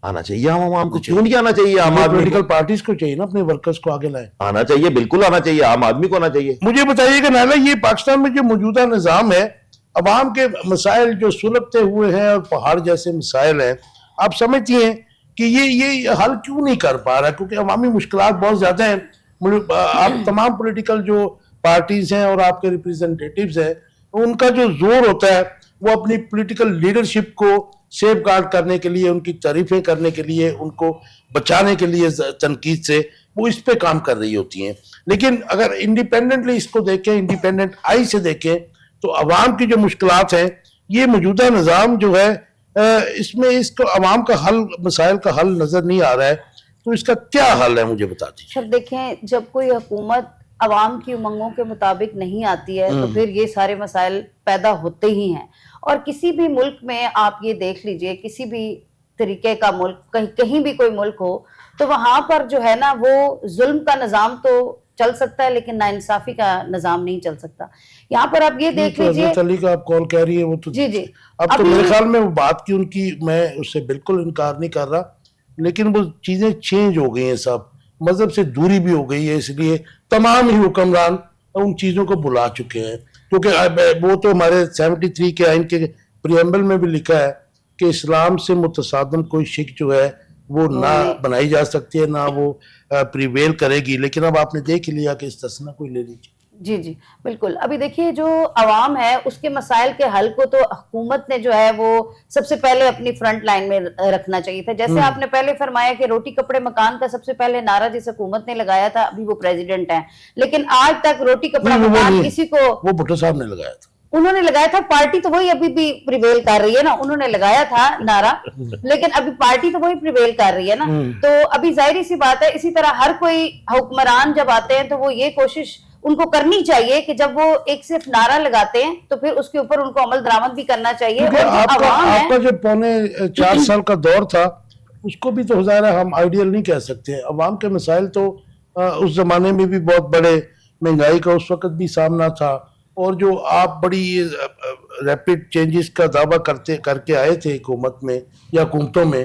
आना चाहिए आम आवाम को, क्यों नहीं आना चाहिए? आम आदमी पॉलिटिकल को पार्टीज को चाहिए ना अपने वर्कर्स को आगे लाएं। आना चाहिए, बिल्कुल आना चाहिए, आम आदमी को आना चाहिए। मुझे बताइए कि नाला, ये पाकिस्तान में जो मौजूदा निज़ाम है, अवाम के मसाइल जो सुलगते हुए हैं और पहाड़ जैसे मसाइल हैं, आप समझती हैं कि ये हल क्यों नहीं कर पा रहा? क्योंकि अवामी मुश्किलात बहुत ज़्यादा हैं। आप तमाम पॉलिटिकल जो पार्टीज हैं और आपके रिप्रेजेंटेटिव्स हैं, उनका जो जोर होता है वो अपनी पॉलिटिकल लीडरशिप को सेफ गार्ड करने के लिए, उनकी तारीफें करने के लिए, उनको बचाने के लिए तनकीद से, वो इस पे काम कर रही होती हैं। लेकिन अगर इंडिपेंडेंटली इसको देखें, इंडिपेंडेंट आई से देखें, तो अवाम की जो मुश्किलात हैं, ये मौजूदा निज़ाम जो है इसमें इसको अवाम का हल, मसाइल का हल नजर नहीं आ रहा है। तो इसका क्या हल है, मुझे बता दीजिए। सर देखें, जब कोई हुकूमत अवाम की उमंगों के मुताबिक नहीं आती है तो फिर ये सारे मसाइल पैदा होते ही हैं। और किसी भी मुल्क में आप ये देख लीजिए, किसी भी तरीके का मुल्क, कहीं भी कोई मुल्क हो, तो वहां पर जो है ना, वो जुल्म का निजाम तो चल सकता है लेकिन नाइंसाफी का निजाम नहीं चल सकता। यहाँ पर आप ये देख लीजिए। अली का आप कॉल कह रही है, वो तो जी जी, अब तो मेरे ख्याल में वो बात की उनकी, मैं उससे बिल्कुल इनकार नहीं कर रहा, लेकिन वो चीजें चेंज हो गई हैं, सब मजहब से दूरी भी हो गई है, इसलिए तमाम ही हुक्मरान उन चीजों को बुला चुके हैं। क्योंकि वो तो हमारे 73 के आइन के प्रियम्बल में भी लिखा है कि इस्लाम से मुतसादम कोई शिक जो है वो ना बनाई जा सकती है, ना वो प्रिवेल करेगी। लेकिन अब आपने देख लिया कि इस्तिस्ना कोई ले लीजिए। जी जी बिल्कुल। अभी देखिए, जो अवाम है उसके मसाइल के हल को तो हुकूमत ने जो है वो सबसे पहले अपनी फ्रंट लाइन में रखना चाहिए था। जैसे आपने पहले फरमाया कि रोटी कपड़े मकान का सबसे पहले नारा जिस हुकूमत ने लगाया था, अभी वो प्रेसिडेंट हैं, लेकिन आज तक रोटी कपड़ा मकान किसी को, वो भुट्टो साहब ने लगाया था, उन्होंने लगाया था। पार्टी तो वही अभी भी प्रिवेल कर रही है ना, उन्होंने लगाया था नारा, लेकिन अभी पार्टी तो वही प्रिवेल कर रही है ना। तो अभी जाहिर सी बात है, इसी तरह हर कोई हुक्मरान जब आते हैं तो वो ये कोशिश उनको करनी चाहिए कि जब वो एक सिर्फ नारा लगाते हैं तो फिर उसके ऊपर उनको अमल दरामद भी करना चाहिए। और जो आपका जो पौने 4 साल का दौर था, उसको भी तो ज़ाहिर है हम आइडियल नहीं कह सकते। अवाम के मसाइल तो उस जमाने में भी बहुत बड़े, महंगाई का उस वक्त भी सामना था, और जो आप बड़ी रैपिड चेंजेस का दावा करके आए थे हुकूमत में या हुकूमतों में,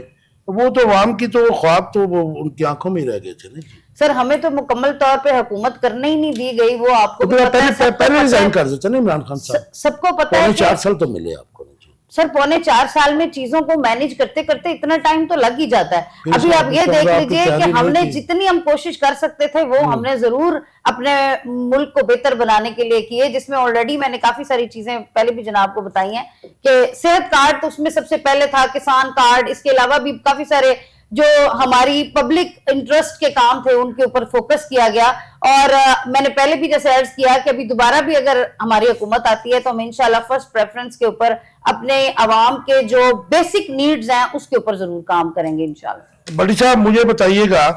वो तो अवाम की तो ख्वाब तो वो उनकी आंखों में ही रह गए थे ना। सर, हमें तो मुकम्मल तौर पे हुकूमत करने ही नहीं दी गई, वो आपको भी पता है, पहले रिजाइन कर देते ना इमरान खान साहब, सबको पता है। 4 साल तो मिले आपको। सर, पौने 4 साल में चीजों को मैनेज करते करते इतना टाइम तो लग ही जाता है। अभी आप ये देख लीजिए कि हमने जितनी हम कोशिश कर सकते थे वो हमने जरूर अपने मुल्क को बेहतर बनाने के लिए की है, जिसमें ऑलरेडी मैंने काफी सारी चीजें पहले भी जनाब को बताई हैं कि सेहत कार्ड तो उसमें सबसे पहले था, किसान कार्ड, इसके अलावा भी काफी सारे जो हमारी पब्लिक इंटरेस्ट के काम थे उनके ऊपर फोकस किया गया। और मैंने पहले भी जैसे अर्ज किया कि अभी दोबारा भी अगर हमारी हुकूमत आती है तो हम इंशाल्लाह फर्स्ट प्रेफरेंस के ऊपर अपने अवाम के जो बेसिक नीड्स हैं उसके ऊपर जरूर काम करेंगे इंशाल्लाह। बड़ी साहब, मुझे बताइएगा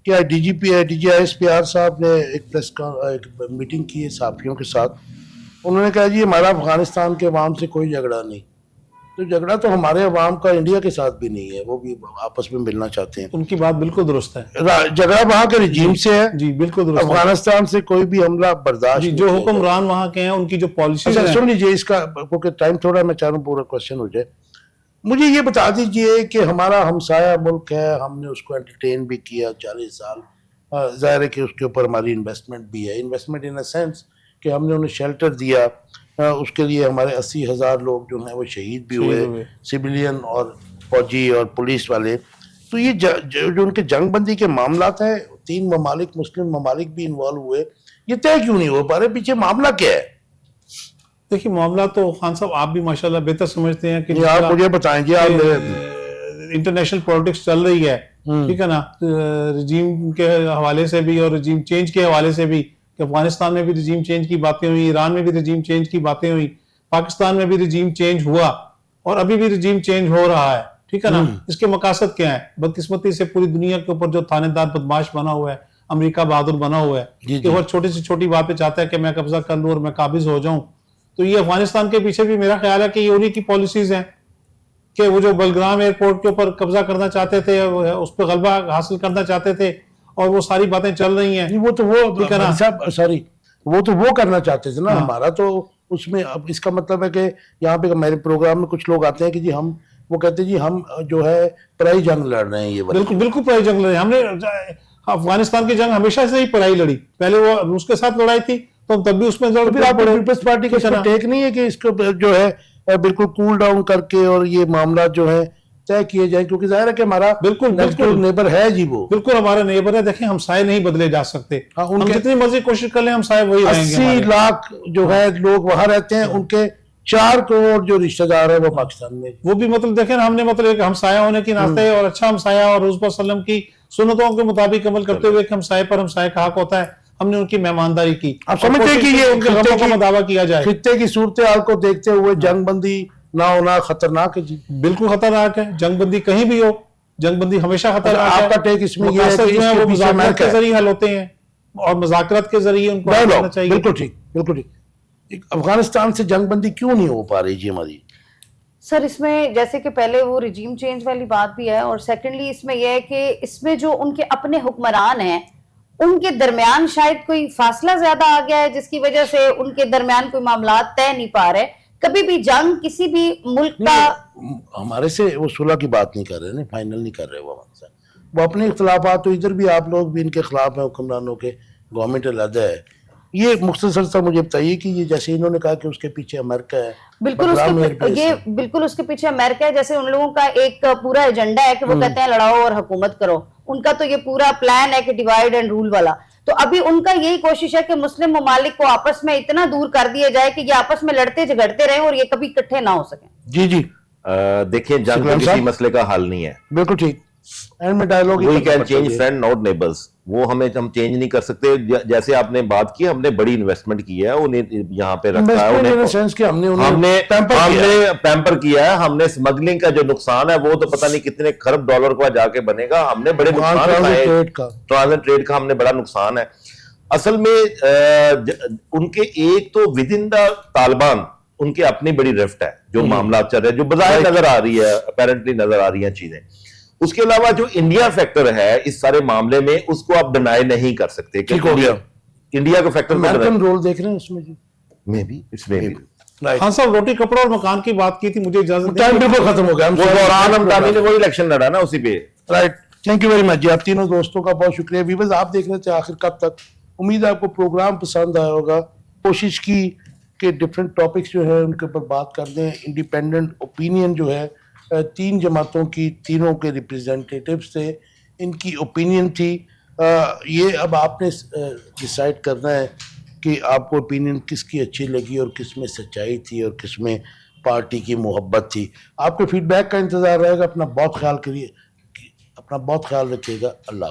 कि DGISPR साहब ने एक मीटिंग की है सहाफियों के साथ। उन्होंने कहा जी हमारा अफगानिस्तान के अवाम से कोई झगड़ा नहीं। तो झगड़ा तो हमारे अवाम का इंडिया के साथ भी नहीं है, वो भी आपस में मिलना चाहते हैं। उनकी बात बिल्कुल दुरुस्त है, झगड़ा वहाँ के रिजीम से है। जी बिल्कुल दुरुस्त। अफगानिस्तान से कोई भी हमला बर्दाश्त, जो हुक्मरान वहाँ के हैं उनकी जो पॉलिसी। अच्छा सुन लीजिए इसका, क्योंकि टाइम थोड़ा, मैं चाह रहा हूँ पूरा क्वेश्चन हो जाए। मुझे ये बता दीजिए कि हमारा हमसाया मुल्क है, हमने उसको एंटरटेन भी किया 40 साल, ज़ाहिर है कि उसके ऊपर हमारी इन्वेस्टमेंट भी है, इन्वेस्टमेंट इन अ सेंस कि हमने उन्हें शेल्टर दिया, उसके लिए हमारे 80,000 लोग जो हैं वो शहीद भी हुए, सिविलियन और फौजी और पुलिस वाले। तो ये जो उनके जंगबंदी के मामलात हैं, 3 ममालिक मुस्लिम ममालिक भी इन्वॉल्व हुए, ये तय क्यों नहीं हो पा रहे? पीछे मामला क्या है? देखिए मामला तो खान साहब आप भी माशाल्लाह बेहतर समझते हैं कि आप मुझे बताएं जी, आप इंटरनेशनल पॉलिटिक्स चल रही है, ठीक है ना, रजीम के हवाले से भी और रजीम चेंज के हवाले से भी, कि अफगानिस्तान में भी रजीम चेंज की बातें हुई, ईरान में भी रजीम चेंज की बातें हुई, पाकिस्तान में भी रजीम चेंज हुआ और अभी भी रजीम चेंज हो रहा है, ठीक है ना। इसके मकासद क्या है? बदकिस्मती से पूरी दुनिया के ऊपर जो थानेदार बदमाश बना हुआ है, अमेरिका बहादुर बना हुआ है, कि वो छोटी से छोटी बात पे चाहता है कि मैं कब्जा कर लूं और मैं काबिज हो जाऊं। तो ये अफगानिस्तान के पीछे भी मेरा ख्याल है कि ये उन्हीं की पॉलिसीज हैं कि वो जो बलग्राम एयरपोर्ट के ऊपर कब्जा करना चाहते थे, उस पर गलबा हासिल करना चाहते थे, और वो सारी बातें चल रही हैं। वो तो वो सॉरी वो तो वो करना चाहते थे ना, हमारा तो उसमें। अब इसका मतलब है कि यहाँ पे मेरे प्रोग्राम में कुछ लोग आते हैं कि जी हम, वो कहते हैं जी हम जो है पराई जंग लड़ रहे हैं। ये बिल्कुल बिल्कुल पराई जंग लड़ रहे हैं। हमने अफगानिस्तान की जंग हमेशा से ही पराई लड़ी, पहले वो रूस के साथ लड़ाई थी तो हम तब भी उसमें पीपल्स पार्टी का टेक नहीं है कि इसको जो है बिल्कुल कूल डाउन करके और ये मामला जो है तय किए जाए, क्योंकि जाहिर है कि हमारा बिल्कुल नेबर है जी, वो बिल्कुल हमारा नेबर है। देखें हम साए नहीं बदले जा सकते, हम जितनी मर्जी कोशिश कर लें हम साए वही रहेंगे। 80 लाख जो है लोग वहां रहते हैं, उनके 4 करोड़ जो रिश्तेदार है वो पाकिस्तान में, वो भी मतलब देखें ना, हमने मतलब एक हमसाया होने की नाते और अच्छा हमसाया और हुज़ूर सल्लल्लाहु अलैहि वसल्लम की सुन्नतों के मुताबिक अमल करते हुए कि हमसाए पर हमसाए का हक होता है, हमने उनकी मेहमानदारी की। आप समझते हैं कि ये उनके दावा किया जाए, खित्ते की सूरत हाल को देखते हुए जंगबंदी ना होना खतरनाक है जी? बिल्कुल खतरनाक है। जंगबंदी कहीं भी हो, जंगबंदी हमेशा खतरनाक है। आपका टेक इसमें ये है कि वो मुज़ाकरात के जरिए हल होते हैं और मुज़ाकरात के जरिए उनको हल करना चाहिए। बिल्कुल ठीक, बिल्कुल ठीक। अफगानिस्तान से जंगबंदी क्यों नहीं हो पा रही जी हमारी? सर इसमें जैसे कि पहले वो रिजीम चेंज वाली बात भी है, और सेकेंडली इसमें यह है कि इसमें जो उनके अपने हुक्मरान हैं उनके दरमियान शायद कोई फासला ज्यादा आ गया है, जिसकी वजह से उनके दरमियान कोई मामला तय नहीं पा रहे। कभी भी जंग किसी भी मुल्क का, हमारे से वो सुलह की बात नहीं कर रहे, नहीं फाइनल नहीं कर रहे वो हमसे, वो अपने इख्तलाफात, तो इधर भी आप लोग भी इनके खिलाफ हैं हुक्मरानों के, गवर्नमेंट अलग है। ये मुख्तसर सा मुझे बताइए कि ये जैसे इन्होंने कहा कि उसके पीछे अमेरिका है, बिल्कुल उसके पीछे अमेरिका है, जैसे उन लोगों का एक पूरा एजेंडा है कि वो कहते हैं लड़ाओ और हुकूमत करो, उनका तो ये पूरा प्लान है कि डिवाइड एंड रूल वाला। तो अभी उनका यही कोशिश है कि मुस्लिम ममालिक को आपस में इतना दूर कर दिया जाए कि ये आपस में लड़ते झगड़ते रहे और ये कभी इकट्ठे ना हो सके। जी जी, देखिए जंग किसी मसले का हल नहीं है। बिल्कुल ठीक। एंड में dialogue we can change friend not neighbours, वो हमें हम चेंज नहीं कर सकते। जैसे आपने बात की, हमने बड़ी इन्वेस्टमेंट की है, उन्हें यहाँ पे रखा है, हमने पैम्पर किया है, हमने स्मगलिंग का जो नुकसान है वो तो पता नहीं कितने खरब डॉलर का जाके बनेगा, हमने बड़े नुकसान ट्रांजिट ट्रेड का हमने बड़ा नुकसान है। असल में उनके एक तो विद इन द तालिबान उनके अपनी बड़ी रिफ्ट है, जो मामला चल रहे हैं, जो बजाय नजर आ रही है, अपेरेंटली नजर आ रही है चीजें। उसके अलावा जो इंडिया फैक्टर है इस सारे मामले में, उसको आप डिनाई नहीं कर सकते। ठीक हो गया, इंडिया का फैक्टर अमेरिकन रोल देख रहे हैं उसमें जी, may be it's may be. हाँ साहब, रोटी कपड़ा और मकान की बात की थी, मुझे इजाजत टाइम बिल्कुल खत्म हो गया। वो दौरान हमटानी ने वही इलेक्शन लड़ा ना उसी पे, right. Thank you very much जी, आप तीनों दोस्तों का बहुत शुक्रिया। व्यूअर्स, आप देख रहे थे आखिर कब तक। उम्मीद है आपको प्रोग्राम पसंद आया होगा। कोशिश की कि डिफरेंट टॉपिक्स जो है उनके ऊपर बात कर दें। इंडिपेंडेंट ओपिनियन जो है 3 जमातों की, तीनों के रिप्रेजेंटेटिव्स थे, इनकी ओपिनियन थी। ये अब आपने डिसाइड करना है कि आपको ओपिनियन किसकी अच्छी लगी और किस में सच्चाई थी और किस में पार्टी की मोहब्बत थी। आपके फीडबैक का इंतज़ार रहेगा। अपना बहुत ख्याल करिए, अपना बहुत ख्याल रखिएगा। अल्लाह।